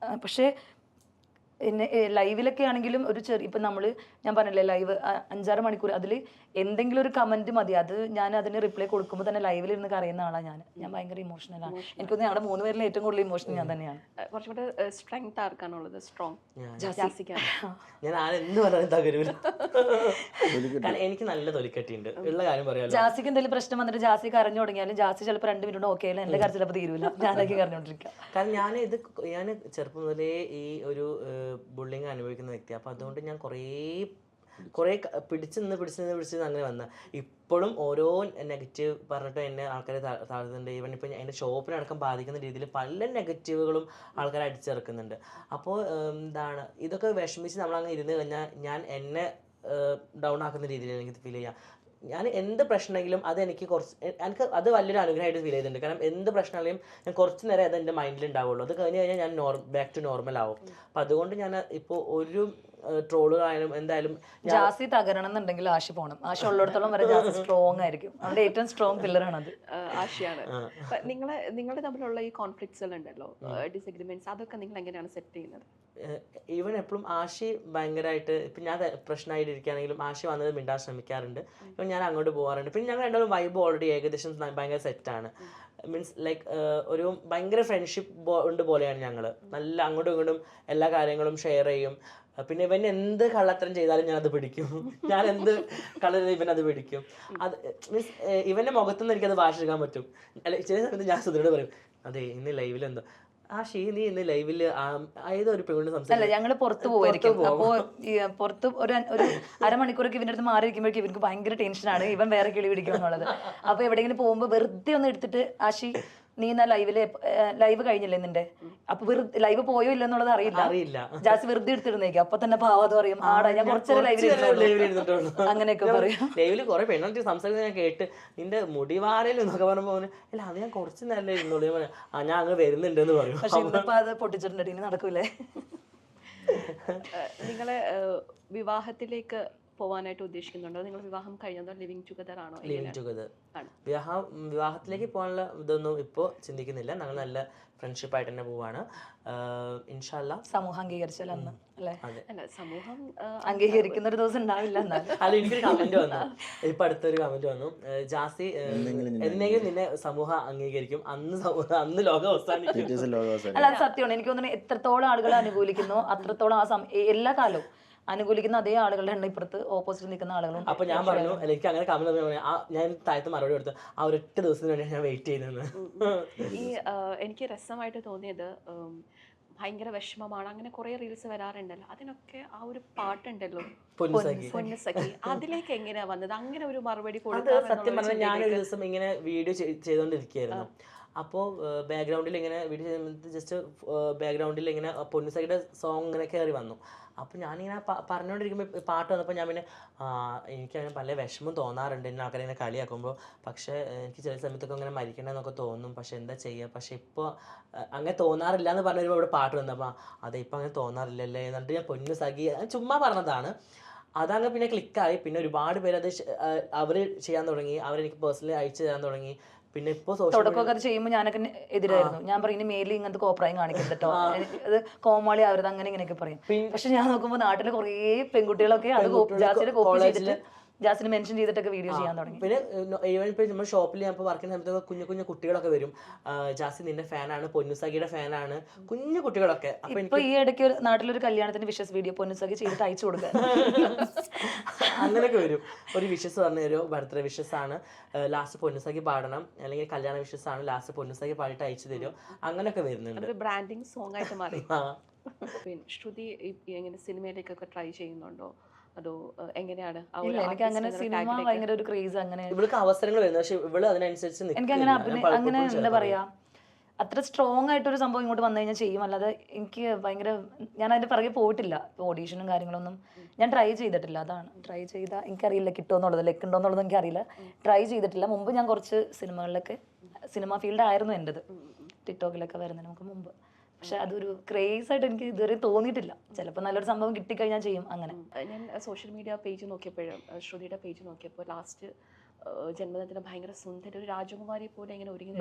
പക്ഷേ എന്നെ ലൈവിലൊക്കെ ആണെങ്കിലും ഒരു ഇപ്പം ഞാൻ പറഞ്ഞില്ലേ ലൈവ് 5-6 മണിക്കൂർ, അതിൽ എന്തെങ്കിലും ഒരു കമന്റ് മതി, അത് ഞാൻ അതിന് റിപ്ലൈ കൊടുക്കുമ്പോൾ തന്നെ ലൈവിൽ ഇരുന്ന് കരയുന്ന ആളാണ് ഞാൻ ഭയങ്കര ഇമോഷണലാണ്. എനിക്കൊന്ന് ഞങ്ങളുടെ 3 പേരിൽ ഏറ്റവും കൂടുതൽ ഇമോഷണൽ ഞാൻ തന്നെയാണ്. കുറച്ചും കൂടെ സ്ട്രെങ്ത് ആർക്കാണുള്ളത്? സ്ട്രോങ് ഞാൻ ആരെന്ത് പറയാൻ തകരൂല. എനിക്ക് നല്ല തൊലിക്കട്ടിയുണ്ട് ഉള്ള കാര്യം പറയാം. ജാസിക്ക് എന്തെങ്കിലും പ്രശ്നം വന്നിട്ട് ജാസി കരഞ്ഞു തുടങ്ങിയാലും ജാസി ചിലപ്പോൾ 2 മിനിറ്റ് ഓക്കെ ആയാലും എന്റെ കാര്യം ചിലപ്പോൾ തീരുവില്ല, ഞാനൊക്കെ കരഞ്ഞോണ്ടിരിക്കാം. കാരണം ഞാൻ ചെറുപ്പം മുതലേ ഈ ഒരു ബുള്ളിങ് അനുഭവിക്കുന്ന വ്യക്തിയാണ്. അപ്പോൾ അതുകൊണ്ട് ഞാൻ കുറേ പിടിച്ച് നിന്ന് അങ്ങനെ വന്ന ഇപ്പോഴും ഓരോ നെഗറ്റീവ് പറഞ്ഞിട്ട് എന്നെ ആൾക്കാരെ താഴ്ത്തുന്നുണ്ട്. ഈവൻ ഇപ്പം എൻ്റെ ഷോപ്പിനടക്കം ബാധിക്കുന്ന രീതിയിൽ പല നെഗറ്റീവുകളും ആൾക്കാർ അടിച്ചിറക്കുന്നുണ്ട്. അപ്പോൾ എന്താണ് ഇതൊക്കെ വിഷമിച്ച് നമ്മളങ്ങനെ ഇരുന്ന് കഴിഞ്ഞാൽ ഞാൻ എന്നെ ഡൗൺ ആക്കുന്ന രീതിയിൽ എനിക്ക് ഫീൽ ചെയ്യാം. ഞാൻ എന്ത് പ്രശ്നമെങ്കിലും എനിക്ക് അത് വലിയൊരു അനുഗ്രഹമായിട്ട് ഫീൽ ചെയ്തിട്ടുണ്ട്. കാരണം എന്ത് പ്രശ്നമാണെങ്കിലും ഞാൻ കുറച്ച് നേരം അത് എൻ്റെ മൈൻഡിൽ ഉണ്ടാവുള്ളൂ. അത് കഴിഞ്ഞ് കഴിഞ്ഞാൽ ഞാൻ ബാക്ക് ടു നോർമൽ ആവും. അപ്പം അതുകൊണ്ട് ഞാൻ ഇപ്പോൾ ഒരു ട്രോളുകളായാലും എന്തായാലും ജാസി തകരണം എന്നുണ്ടെങ്കിൽ ആശ പോകണം. ആശ ഉള്ളിടത്തോളം വരെ ജാസി സ്ട്രോങ് ആയിരിക്കും. അവരുടെ ഏറ്റവും സ്ട്രോങ് പില്ലറാണ് അത്. ആശയാണ്. നിങ്ങളുടെ തമ്മിലുള്ള ഈ കോൺഫ്ലിക്ട്സുകൾ ഉണ്ടല്ലോ, ഡിസഗ്രിമെന്റ്സ്, അതൊക്കെ നിങ്ങൾ എങ്ങനെയാണ് സെറ്റ് ചെയ്യുന്നത്? ഈവൻ എപ്പോഴും ആശി ഭയങ്കരമായിട്ട് ഇപ്പം ഞാൻ പ്രശ്നമായിട്ടിരിക്കുകയാണെങ്കിലും ആശി വന്നത് മിണ്ടാൻ ശ്രമിക്കാറുണ്ട്. ഇപ്പം ഞാൻ അങ്ങോട്ട് പോകാറുണ്ട്. പിന്നെ ഞങ്ങൾ രണ്ടാളും വൈബ് ഓൾറെഡി ഏകദേശം ഭയങ്കര സെറ്റാണ്. മീൻസ് ലൈക്ക് ഒരു ഭയങ്കര ഫ്രണ്ട്ഷിപ്പ് ബോണ്ട് പോലെയാണ് ഞങ്ങൾ. നല്ല അങ്ങോട്ടും ഇങ്ങോട്ടും എല്ലാ കാര്യങ്ങളും ഷെയർ ചെയ്യും. പിന്നെ ഇവൻ എന്ത് കള്ളത്തരം ചെയ്താലും ഞാനത് പിടിക്കും, ഞാൻ എന്ത് കളർ ഇവനത് പിടിക്കും. അത് മീൻസ് ഇവൻ്റെ മുഖത്തുനിന്ന് എനിക്കത് ഭാഷ എടുക്കാൻ പറ്റും. അല്ല ചില സമയത്ത് ഞാൻ സുധീരോട് പറയും, അതെ ഇന്ന് ലൈവിൽ എന്തോ നീ ഇന്ന് ലൈവില് ഏതൊരു പെണ്ണ് സംസാരിക്കും. ഞങ്ങള് പുറത്ത് പോയിരിക്കും. അപ്പോൾ പുറത്ത് ഒരു 1/2 മണിക്കൂറൊക്കെ ഇവൻ്റെ അടുത്ത് മാറിയിരിക്കുമ്പോഴേക്കും ഇവർക്ക് ഭയങ്കര ടെൻഷനാണ്, ഇവൻ വേറെ കിളി പിടിക്കും എന്നുള്ളത്. അപ്പൊ എവിടെയെങ്കിലും പോകുമ്പോൾ വെറുതെ ഒന്ന് എടുത്തിട്ട് ആശി നീ എന്നാ ലൈവ് കഴിഞ്ഞില്ലേ നിന്റെ, അപ്പൊ വെറുതെ ലൈവ് പോയോ ഇല്ലെന്നുള്ളത് അറിയില്ല. ജാസി വെറുതെ എടുത്തിരുന്നേക്കും. അപ്പൊ തന്നെ പാവാതെ പറയും, ആടാ ഞാൻ കുറച്ചേരം ലൈവിൽ അങ്ങനെയൊക്കെ പറയും. ലൈവില് കുറെ പെണ്ണുങ്ങൾ സംസാരിക്കുന്നത് ഞാൻ കേട്ട്, നിന്റെ മുടിവാരയിൽ എന്നൊക്കെ പറയുമ്പോൾ അല്ല അത് ഞാൻ കുറച്ച് നേരം ഇരുന്നോളൂ, ഞാൻ അങ്ങ് വരുന്നുണ്ടെന്ന് പറയും. പക്ഷെ ഇന്നിപ്പോ അത് പൊട്ടിച്ചിട്ടുണ്ട്, ഇനി നടക്കൂലേ. നിങ്ങളെ വിവാഹത്തിലേക്ക് പോവാനായിട്ട് ഉദ്ദേശിക്കുന്നുണ്ടോ? നിങ്ങൾ വിവാഹം കഴിഞ്ഞതോ ലിവിങ് ടുഗദർ ആണോ? Living together. വിവാഹത്തിലേക്ക് പോകാനുള്ള ഇതൊന്നും ഇപ്പോൾ ചിന്തിക്കുന്നില്ല. ഞങ്ങൾ നല്ല ഫ്രണ്ട്ഷിപ്പ് ആയിട്ട് തന്നെ പോവാണ്. ഇൻഷാ അല്ലാഹ് സമൂഹം അംഗീകരിച്ചാൽ അന്ന് അല്ലേ? അല്ല, സമൂഹം അംഗീകരിക്കുന്ന ഒരു ദിവസം ഉണ്ടാവില്ല. അല്ല, എനിക്കൊരു കമന്റ് വന്നു, ഇപ്പൊ അടുത്തൊരു കമന്റ് വന്നു, ജാസി എന്നെങ്കിലും നിന്നെ സമൂഹം അംഗീകരിക്കും, അന്ന് ലോകം അവസാനിക്കും. അല്ല അത് സത്യമാണ്. എനിക്ക് തോന്നുന്നു എത്രത്തോളം ആളുകൾ അനുകൂലിക്കുന്നു അത്രത്തോളം എല്ലാ കാലവും അനുകൂലിക്കുന്ന അതേ ആളുകളുടെ എണ്ണം ഇപ്പുറത്ത് ഓപ്പോസിറ്റ് നിൽക്കുന്ന ആളുകളും. അപ്പൊ ഞാൻ പറഞ്ഞു, എനിക്ക് അങ്ങനെ കമന്റ് ഞാൻ താഴത്ത് മറുപടി കൊടുത്തു, ആ ഒരൊറ്റ ദിവസത്തിന് വേണ്ടി ഞാൻ വെയിറ്റ് ചെയ്യുന്നത്. ഈ എനിക്ക് രസമായിട്ട് തോന്നിയത് ഭയങ്കര വിഷമമാണ്, അങ്ങനെ കുറെ റീൽസ് വരാറുണ്ടല്ലോ, അതിനൊക്കെ ആ ഒരു പാട്ടുണ്ടല്ലോ പൊന്നുസഖി, അതിലേക്ക് എങ്ങനെയാ വന്നത്? അങ്ങനെ ഒരു മറുപടി സത്യം പറഞ്ഞാൽ ഞാനൊരു ദിവസം ഇങ്ങനെ വീഡിയോ ചെയ്തുകൊണ്ടിരിക്കുകയായിരുന്നു. അപ്പോൾ ബാക്ക്ഗ്രൗണ്ടിൽ ഇങ്ങനെ വീഡിയോ ചെയ്യുന്നത് ജസ്റ്റ് ബാക്ക്ഗ്രൗണ്ടിൽ ഇങ്ങനെ പൊന്നുസഖിയുടെ സോങ് ഇങ്ങനെ കയറി വന്നു. അപ്പോൾ ഞാനിങ്ങനെ പറഞ്ഞുകൊണ്ടിരിക്കുമ്പോൾ പാട്ട് വന്നപ്പോൾ ഞാൻ പിന്നെ എനിക്കങ്ങനെ പല വിഷമം തോന്നാറുണ്ട് എന്നെ ആൾക്കാരെ ഇങ്ങനെ കളിയാക്കുമ്പോൾ. പക്ഷേ എനിക്ക് ചില സമയത്തൊക്കെ അങ്ങനെ മരിക്കണമെന്നൊക്കെ തോന്നും. പക്ഷെ എന്താ ചെയ്യുക, പക്ഷെ ഇപ്പോൾ അങ്ങനെ തോന്നാറില്ല എന്ന് പറഞ്ഞു വരുമ്പോൾ ഇവിടെ പാട്ട് വന്നപ്പോൾ അതെ ഇപ്പം അങ്ങനെ തോന്നാറില്ലല്ലേ എന്നിട്ട് ഞാൻ പൊന്നുസഖി ചുമ്മാ പറഞ്ഞതാണ്. അതങ്ങ് പിന്നെ ക്ലിക്കായി. പിന്നെ ഒരുപാട് പേര് അത് അവർ ചെയ്യാൻ തുടങ്ങി, അവരെനിക്ക് പേഴ്സണലി അയച്ചു തരാൻ തുടങ്ങി. പിന്നെ ഇപ്പോൾ തുടക്കമൊക്കെ അത് ചെയ്യുമ്പോൾ ഞാനൊക്കെ എതിരായിരുന്നു. ഞാൻ പറയും ഇനി മേലിൽ ഇങ്ങനത്തെ കോപ്രായം കാണിക്കരുത് കേട്ടോ, അത് കോമാളി ആവരുത്, അങ്ങനെ ഇങ്ങനെയൊക്കെ പറയും. പക്ഷെ ഞാൻ നോക്കുമ്പോൾ നാട്ടിലെ കുറേ പെൺകുട്ടികളൊക്കെ അത് ജാസിനെ കോപ്പി ചെയ്തിട്ട് ജാസിനെ മെൻഷൻ ചെയ്തിട്ടൊക്കെ വീഡിയോ ചെയ്യാൻ തുടങ്ങി. പിന്നെ ഈവൻ ഇപ്പോൾ നമ്മൾ ഷോപ്പിൽ ഞാൻ ഇപ്പോൾ വർക്ക് ചെയ്യുന്ന സമയത്ത് കുഞ്ഞു കുഞ്ഞു കുട്ടികളൊക്കെ വരും, ജാസി നിന്റെ ഫാനാണ്, പൊന്നുസഖിയുടെ ഫാനാണ്, കുഞ്ഞു കുട്ടികളൊക്കെ. ഇപ്പൊ ഈ ഇടയ്ക്ക് നാട്ടിലൊരു കല്യാണത്തിന്റെ വിഷസ് വീഡിയോ പൊന്നുസഖി ചെയ്തിട്ട് അയച്ചു കൊടുക്കുക. അങ്ങനെയൊക്കെ വരും. ഒരു വിഷസ് പറഞ്ഞു തരുമോ, ബർത്ത്ഡേ വിഷസ് ആണ് ലാസ്റ്റ് പൊന്നുസഖി പാടണം, അല്ലെങ്കിൽ കല്യാണ വിഷസ് ആണ് ലാസ്റ്റ് പൊന്നുസഖി പാടിയിട്ട് അയച്ചു തരുമോ, അങ്ങനെയൊക്കെ വരുന്നുണ്ട്. ബ്രാൻഡിങ് സോങ് ആയിട്ട് മാറി. പിന്നെ ശ്രുതി എങ്ങനെ സിനിമയിലേക്കൊക്കെ ട്രൈ ചെയ്യുന്നുണ്ടോ, അതോ എങ്ങനെയാണ്? എനിക്ക് അങ്ങനെ സിനിമ ഭയങ്കര ഒരു ക്രേസ്, അങ്ങനെ ഇവൾക്ക് അവസരങ്ങൾ വരുന്നത്, പക്ഷെ ഇവള് അതിനനുസരിച്ച് എനിക്ക് അങ്ങനെ അങ്ങനെ എന്താ പറയാ അത്ര സ്ട്രോങ് ആയിട്ടൊരു സംഭവം ഇങ്ങോട്ട് വന്നു കഴിഞ്ഞാൽ ചെയ്യും. അല്ലാതെ എനിക്ക് ഭയങ്കര ഞാൻ അതിന്റെ പിറകെ പോയിട്ടില്ല. ഓഡീഷനും കാര്യങ്ങളൊന്നും ഞാൻ ട്രൈ ചെയ്തിട്ടില്ല. അതാണ് ട്രൈ ചെയ്താൽ എനിക്കറിയില്ല കിട്ടുമോ എന്നുള്ളത്, ലെക്ക് ഉണ്ടോ എന്നുള്ളത് എനിക്കറിയില്ല. ട്രൈ ചെയ്തിട്ടില്ല. മുമ്പ് ഞാൻ കുറച്ച് സിനിമകളിലൊക്കെ, സിനിമ ഫീൽഡ് ആയിരുന്നു എൻ്റെത്, ടിക്ടോക്കിലൊക്കെ വരുന്നതിന് നമുക്ക് മുമ്പ്. പക്ഷെ അതൊരു ക്രേസ് ആയിട്ട് എനിക്ക് ഇതുവരെ തോന്നിയിട്ടില്ല. ചിലപ്പോൾ നല്ലൊരു സംഭവം കിട്ടിക്കഴിഞ്ഞാൽ ചെയ്യും. അങ്ങനെ ഞാൻ സോഷ്യൽ മീഡിയ പേജ് നോക്കിയപ്പോഴും ശ്രുതിയുടെ പേജ് നോക്കിയപ്പോൾ ലാസ്റ്റ് ജന്മദിനത്തിന് ഭയങ്കര സുന്ദരി ഒരു രാജകുമാരി പോലെ ഇങ്ങനെ ഒരുങ്ങി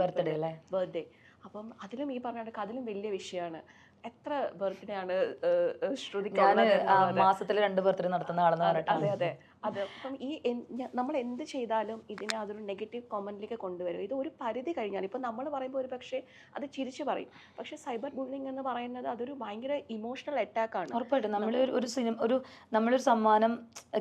ബർത്ത്ഡേ. അപ്പം അതിലും ഈ പറഞ്ഞ അതിലും വലിയ വിഷയമാണ്. എത്ര ബർത്ത്ഡേ ആണ് ശ്രുതിക്ക്? മാസത്തിൽ 2 ബർത്ത്ഡേ നടത്തുന്ന ആളെന്ന് പറഞ്ഞിട്ട്. അതെ അതെ അതെ. അപ്പം ഈ നമ്മൾ എന്ത് ചെയ്താലും ഇതിനെ അതൊരു നെഗറ്റീവ് കോമന്റിലേക്ക് കൊണ്ടുവരും. ഇത് ഒരു പരിധി കഴിഞ്ഞാൽ ഇപ്പം നമ്മൾ പറയുമ്പോൾ ഒരു പക്ഷേ അത് ചിരിച്ചു പറയും. പക്ഷേ സൈബർ ബുള്ളിങ് എന്ന് പറയുന്നത് അതൊരു ഭയങ്കര ഇമോഷണൽ അറ്റാക്കാണ്. ഉറപ്പായിട്ടും നമ്മളൊരു സമ്മാനം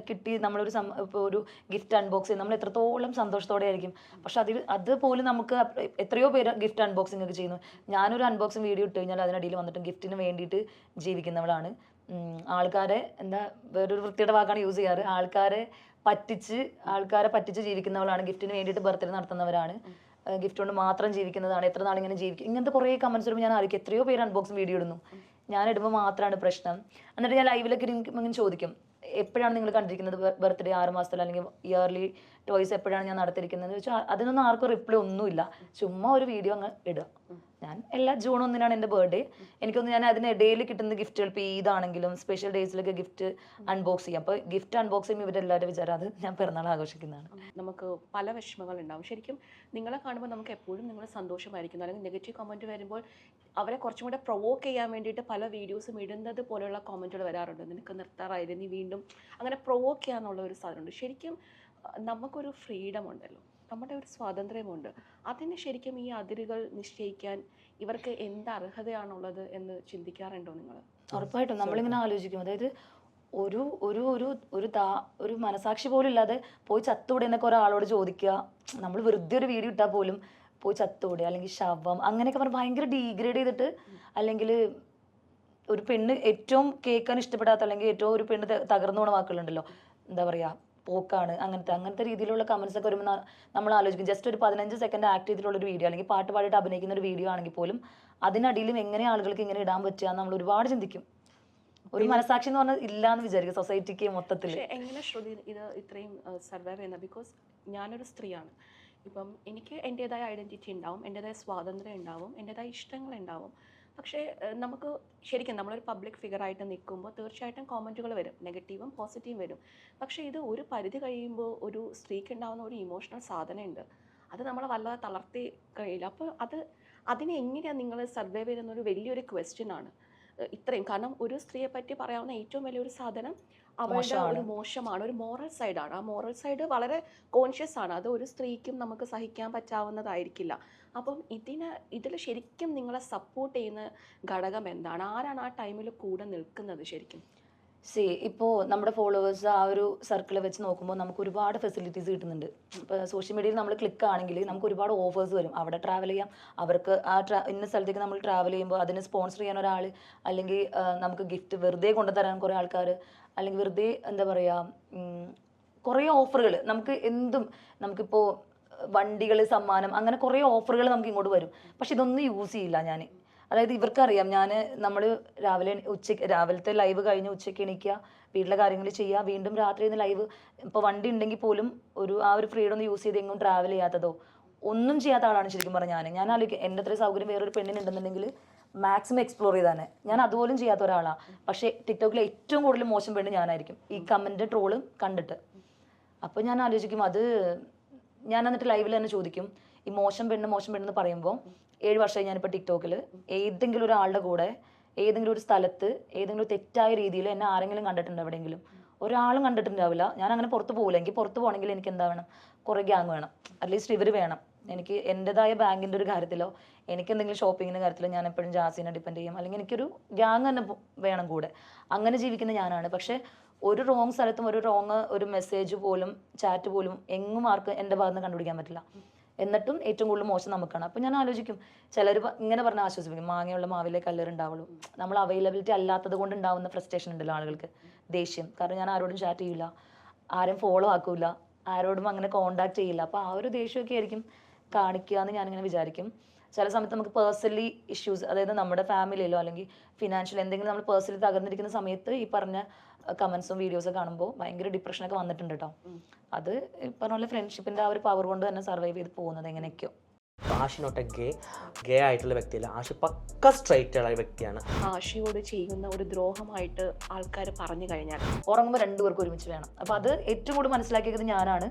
കിട്ടി, നമ്മളൊരു ഇപ്പോൾ ഒരു ഗിഫ്റ്റ് അൺബോക്സ് ചെയ്യും, നമ്മൾ എത്രത്തോളം സന്തോഷത്തോടെ ആയിരിക്കും. പക്ഷെ അതുപോലെ നമുക്ക് എത്രയോ പേര് ഗിഫ്റ്റ് അൺബോക്സിംഗ് ഒക്കെ ചെയ്യുന്നു. ഞാനൊരു അൺബോക്സിങ് വീഡിയോ ഇട്ട് കഴിഞ്ഞാൽ അതിനിടയിൽ വന്നിട്ട് ഗിഫ്റ്റിന് വേണ്ടിയിട്ട് ജീവിക്കുന്നവളാണ്. ആൾക്കാരെ എന്താ വേറൊരു വൃത്തിയുടെ വാക്കാണ് യൂസ് ചെയ്യാറ്, ആൾക്കാരെ പറ്റിച്ച് ജീവിക്കുന്നവളാണ്. ഗിഫ്റ്റിന് വേണ്ടിയിട്ട് ബർത്ത്ഡേ നടത്തുന്നവരാണ്, ഗിഫ്റ്റ് കൊണ്ട് മാത്രം ജീവിക്കുന്നതാണ്, എത്ര നാളിങ്ങനെ ജീവിക്കും, ഇങ്ങനത്തെ കുറേ കമൻസ് വരുമ്പോൾ ഞാൻ ആയിരിക്കും എത്രയോ പേര് അൺബോക്സിങ് വീഡിയോ ഇടുന്നു, ഞാനിടുമ്പോൾ മാത്രമാണ് പ്രശ്നം. എന്നിട്ട് ഞാൻ ലൈവിലൊക്കെ ഇങ്ങനെ ചോദിക്കും, എപ്പോഴാണ് നിങ്ങൾ കണ്ടിരിക്കുന്നത് ബർത്ത്ഡേ 6 മാസത്തിൽ അല്ലെങ്കിൽ ഇയർലി ടോയ്സ് എപ്പോഴാണ് ഞാൻ നടത്തിയിരിക്കുന്നത് എന്ന് വെച്ചാൽ അതിനൊന്നും ആർക്കും റിപ്ലൈ ഒന്നുമില്ല. ചുമ്മാ ഒരു വീഡിയോ അങ്ങ് ഇടുക. ഞാൻ എല്ലാ ജൂൺ 1 എൻ്റെ ബർത്ത്ഡേ. എനിക്കൊന്ന് ഞാൻ അതിനിടയിൽ കിട്ടുന്ന ഗിഫ്റ്റുകൾ ഇപ്പോൾ ഈദാണെങ്കിലും സ്പെഷ്യൽ ഡേയ്സിലൊക്കെ ഗിഫ്റ്റ് അൺബോക്സ് ചെയ്യും. അപ്പോൾ ഗിഫ്റ്റ് അൺബോക്സ് ചെയ്യുമ്പോൾ ഇവരെല്ലാവരും വിചാരം അത് ഞാൻ പിറന്നാൾ ആഘോഷിക്കുന്നതാണ്. നമുക്ക് പല വിഷമങ്ങൾ ഉണ്ടാവും. ശരിക്കും നിങ്ങളെ കാണുമ്പോൾ നമുക്ക് എപ്പോഴും നിങ്ങൾ സന്തോഷമായിരിക്കുന്നു. അല്ലെങ്കിൽ നെഗറ്റീവ് കമൻറ്റ് വരുമ്പോൾ അവരെ കുറച്ചും കൂടെ പ്രൊവോക്ക് ചെയ്യാൻ വേണ്ടിയിട്ട് പല വീഡിയോസും ഇടുന്നത് പോലെയുള്ള കമൻറ്റുകൾ വരാറുണ്ട്. നിനക്ക് നിർത്താറായത്, നീ വീണ്ടും അങ്ങനെ പ്രൊവോക്ക് ചെയ്യാന്നുള്ള ഒരു സാധനമുണ്ട്. ശരിക്കും നമുക്കൊരു ഫ്രീഡം ഉണ്ടല്ലോ, നമ്മുടെ ഒരു സ്വാതന്ത്ര്യമുണ്ട്. അതിന് ശരിക്കും ഈ അതിരുകൾ നിശ്ചയിക്കാൻ ഇവർക്ക് എന്ത് അർഹതയാണുള്ളത് എന്ന് ചിന്തിക്കാറുണ്ടോ നിങ്ങൾ? ഉറപ്പായിട്ടും നമ്മളിങ്ങനെ ആലോചിക്കും. അതായത് ഒരു ഒരു ഒരു ഒരു ഒരു മനസാക്ഷി പോലും ഇല്ലാതെ പോയി ചത്തൂടെ എന്നൊക്കെ ഒരാളോട് ചോദിക്കുക. നമ്മൾ വെറുതെ ഒരു വീഡിയോ ഇട്ടാൽ പോലും പോയി ചത്തൂടെ അല്ലെങ്കിൽ ശവം അങ്ങനെയൊക്കെ പറഞ്ഞ് ഭയങ്കര ഡീഗ്രേഡ് ചെയ്തിട്ട്, അല്ലെങ്കിൽ ഒരു പെണ്ണ് ഏറ്റവും കേൾക്കാൻ ഇഷ്ടപ്പെടാത്ത അല്ലെങ്കിൽ ഏറ്റവും ഒരു പെണ്ണ് തകർന്നു പോണ വാക്കുകളുണ്ടല്ലോ, എന്താ പറയുക, പോക്കാണ്, അങ്ങനത്തെ രീതിയിലുള്ള കമൻസ് ഒക്കെ വരുമ്പോൾ നമ്മൾ ആലോചിക്കും. ജസ്റ്റ് ഒരു 15 സെക്കൻഡ് ആക്ട് ചെയ്തിട്ടുള്ളൊരു വീഡിയോ അല്ലെങ്കിൽ പാട്ട് പാടിയിട്ട് അഭിനയിക്കുന്ന ഒരു വീഡിയോ ആണെങ്കിൽ പോലും അതിനടിയിലും എങ്ങനെ ആളുകൾക്ക് ഇങ്ങനെ ഇടാൻ പറ്റുക നമ്മൾ ഒരുപാട് ചിന്തിക്കും. ഒരു മനസാക്ഷി എന്ന് പറഞ്ഞാൽ ഇല്ലാന്ന് വിചാരിക്കും സൊസൈറ്റിക്ക് മൊത്തത്തിൽ. എങ്ങനെ ശ്രുതി ഇത് ഇത്രയും സർവൈവ് ചെയ്യുന്നത്? ബിക്കോസ് ഞാനൊരു സ്ത്രീയാണ്. ഇപ്പം എനിക്ക് എൻ്റേതായ ഐഡൻറ്റിറ്റി ഉണ്ടാവും, എൻ്റേതായ സ്വാതന്ത്ര്യം ഉണ്ടാവും, എൻ്റേതായ ഇഷ്ടങ്ങളുണ്ടാവും. പക്ഷേ നമുക്ക് ശരിക്കും നമ്മളൊരു പബ്ലിക് ഫിഗറായിട്ട് നിൽക്കുമ്പോൾ തീർച്ചയായിട്ടും കോമൻറ്റുകൾ വരും, നെഗറ്റീവും പോസിറ്റീവും വരും. പക്ഷേ ഇത് ഒരു പരിധി കഴിയുമ്പോൾ ഒരു സ്ത്രീക്ക് ഉണ്ടാകുന്ന ഒരു ഇമോഷണൽ സാധനമുണ്ട്, അത് നമ്മളെ വല്ലാതെ തളർത്തി കഴിയില്ല. അപ്പോൾ അതിനെ എങ്ങനെയാണ് നിങ്ങൾ സർവൈവ് ചെയ്യുന്നൊരു വലിയൊരു ക്വസ്റ്റ്യൻ ആണ് ഇത്രയും. കാരണം ഒരു സ്ത്രീയെ പറ്റി പറയാവുന്ന ഏറ്റവും വലിയൊരു സാധനം അവളുടെ ഒരു മോശമാണ്, ഒരു മോറൽ സൈഡാണ്. ആ മോറൽ സൈഡ് വളരെ കോൺഷ്യസ് ആണ്. അത് ഒരു സ്ത്രീക്കും നമുക്ക് സഹിക്കാൻ പറ്റാവുന്നതായിരിക്കില്ല. അപ്പം ഇതിൽ ശരിക്കും നിങ്ങളെ സപ്പോർട്ട് ചെയ്യുന്ന ഘടകം എന്താണ്? ആരാണ് ആ ടൈമിൽ കൂടെ നിൽക്കുന്നത്? ഇപ്പോൾ നമ്മുടെ ഫോളോവേഴ്സ് ആ ഒരു സർക്കിൾ വെച്ച് നോക്കുമ്പോൾ നമുക്ക് ഒരുപാട് ഫെസിലിറ്റീസ് കിട്ടുന്നുണ്ട്. ഇപ്പോൾ സോഷ്യൽ മീഡിയയിൽ നമ്മൾ ക്ലിക്ക് ആണെങ്കിൽ നമുക്ക് ഒരുപാട് ഓഫേഴ്സ് വരും. അവിടെ ട്രാവൽ ചെയ്യാം, അവർക്ക് ഇന്ന സ്ഥലത്തേക്ക് നമ്മൾ ട്രാവൽ ചെയ്യുമ്പോൾ അതിന് സ്പോൺസർ ചെയ്യാൻ ഒരാൾ, അല്ലെങ്കിൽ നമുക്ക് ഗിഫ്റ്റ് വെറുതെ കൊണ്ടുതരാൻ കുറേ ആൾക്കാർ, അല്ലെങ്കിൽ വെറുതെ എന്താ പറയുക കുറേ ഓഫറുകൾ നമുക്ക് എന്തും, നമുക്കിപ്പോൾ വണ്ടികൾ സമ്മാനം, അങ്ങനെ കുറേ ഓഫറുകൾ നമുക്ക് ഇങ്ങോട്ട് വരും. പക്ഷെ ഇതൊന്നും യൂസ് ചെയ്യില്ല ഞാൻ. അതായത് ഇവർക്കറിയാം നമ്മൾ രാവിലത്തെ ലൈവ് കഴിഞ്ഞ് ഉച്ചയ്ക്ക് എണീക്കുക, വീട്ടിലെ കാര്യങ്ങൾ ചെയ്യുക, വീണ്ടും രാത്രി ലൈവ്. ഇപ്പോൾ വണ്ടി ഉണ്ടെങ്കിൽ പോലും ആ ഒരു ഫ്രീഡം ഒന്ന് യൂസ് ചെയ്ത് എങ്ങും ട്രാവൽ ചെയ്യാത്തതോ ഒന്നും ചെയ്യാത്ത ആളാണ് ശരിക്കും പറഞ്ഞാൽ ഞാൻ ആലോചിക്കും എൻ്റെ അത്രയും സൗകര്യം വേറൊരു പെണ്ണിനുണ്ടെന്നുണ്ടെങ്കിൽ മാക്സിമം എക്സ്പ്ലോർ ചെയ്താനെ. ഞാൻ അതുപോലും ചെയ്യാത്ത ഒരാളാണ്. പക്ഷേ ടിക്ടോക്കിൽ ഏറ്റവും കൂടുതൽ മോശം പെണ്ണ് ഞാനായിരിക്കും ഈ കമൻറ്റ് ട്രോളും കണ്ടിട്ട്. അപ്പോൾ ഞാൻ ആലോചിക്കും, അത് ഞാൻ എന്നിട്ട് ലൈവിൽ തന്നെ ചോദിക്കും, ഈ മോശം പെണ്ണെന്ന് പറയുമ്പോൾ 7 വർഷമായി ഞാനിപ്പോൾ ടിക്ടോക്കിൽ ഏതെങ്കിലും ഒരാളുടെ കൂടെ ഏതെങ്കിലും ഒരു സ്ഥലത്ത് ഏതെങ്കിലും തെറ്റായ രീതിയിൽ എന്നെ ആരെങ്കിലും കണ്ടിട്ടുണ്ടോ എവിടെയെങ്കിലും? ഒരാളും കണ്ടിട്ടുണ്ടാവില്ല. ഞാൻ അങ്ങനെ പുറത്ത് പോകില്ല. എനിക്ക് പുറത്ത് പോകണമെങ്കിൽ എനിക്ക് എന്താ വേണം? കുറേ ഗ്യാങ് വേണം, അറ്റ്ലീസ്റ്റ് ഇവർ വേണം. എനിക്ക് എൻ്റെതായ ബാങ്കിൻ്റെ ഒരു കാര്യത്തിലോ എനിക്ക് എന്തെങ്കിലും ഷോപ്പിങ്ങിൻ്റെ കാര്യത്തിലോ ഞാൻ എപ്പോഴും ജാസിനെ ഡിപ്പെൻഡ് ചെയ്യും, അല്ലെങ്കിൽ എനിക്കൊരു ഗ്യാങ് തന്നെ വേണം കൂടെ. അങ്ങനെ ജീവിക്കുന്ന ഞാനാണ്. പക്ഷേ ഒരു റോങ് സ്ഥലത്തും ഒരു മെസ്സേജ് പോലും ചാറ്റ് പോലും എങ്ങും ആർക്ക് എൻ്റെ ഭാഗത്ത് നിന്ന് കണ്ടുപിടിക്കാൻ പറ്റില്ല. എന്നിട്ടും ഏറ്റവും കൂടുതൽ മോശം നമുക്കാണ്. അപ്പോൾ ഞാൻ ആലോചിക്കും, ചിലർ ഇങ്ങനെ പറഞ്ഞ് ആശ്വസിപ്പിക്കും, മാങ്ങയുള്ള മാവിലെ കല്ലേറുണ്ടാവുള്ളൂ. നമ്മൾ അവൈലബിലിറ്റി അല്ലാത്തത് കൊണ്ട് ഉണ്ടാവുന്ന ഫ്രസ്ട്രേഷൻ ഉണ്ടല്ലോ ആളുകൾക്ക്, ദേഷ്യം. കാരണം ഞാൻ ആരോടും ചാറ്റ് ചെയ്യില്ല, ആരും ഫോളോ ആക്കൂല, ആരോടും അങ്ങനെ കോണ്ടാക്ട് ചെയ്യില്ല. അപ്പോൾ ആ ഒരു ദേഷ്യമൊക്കെ ആയിരിക്കും കാണിക്കുക എന്ന് ഞാനിങ്ങനെ വിചാരിക്കും. ചില സമയത്ത് നമുക്ക് പേഴ്സണലി ഇഷ്യൂസ്, അതായത് നമ്മുടെ ഫാമിലിയിലോ അല്ലെങ്കിൽ ഫിനാൻഷ്യൽ എന്തെങ്കിലും നമ്മൾ പേഴ്സണലി തകർന്നിരിക്കുന്ന സമയത്ത് ഈ പറഞ്ഞ കമൻസും വീഡിയോസൊക്കെ കാണുമ്പോൾ ഭയങ്കര ഡിപ്രഷനൊക്കെ വന്നിട്ടുണ്ട് കേട്ടോ. അത് പറഞ്ഞ പോലെ ഫ്രണ്ട്ഷിപ്പിൻ്റെ ആ ഒരു പവർ കൊണ്ട് തന്നെ സർവൈവ് ചെയ്ത് പോകുന്നത് എങ്ങനെയൊക്കെയോ. ആഷി നോട്ട് എ ഗേ ആയിട്ടുള്ള വ്യക്തിയല്ല. ആഷി പക്ക സ്ട്രൈറ്റ് ആയ വ്യക്തിയാണ്. ആഷിയോട് ചെയ്യുന്ന ഒരു ദ്രോഹമായിട്ട് ആൾക്കാർ പറഞ്ഞു കഴിഞ്ഞാൽ ഉറങ്ങുമ്പോൾ രണ്ടുപേർക്കും ഒരുമിച്ച് വേണം. അപ്പോൾ അത് ഏറ്റവും കൂടുതൽ മനസ്സിലാക്കിയത് ഞാനാണ്.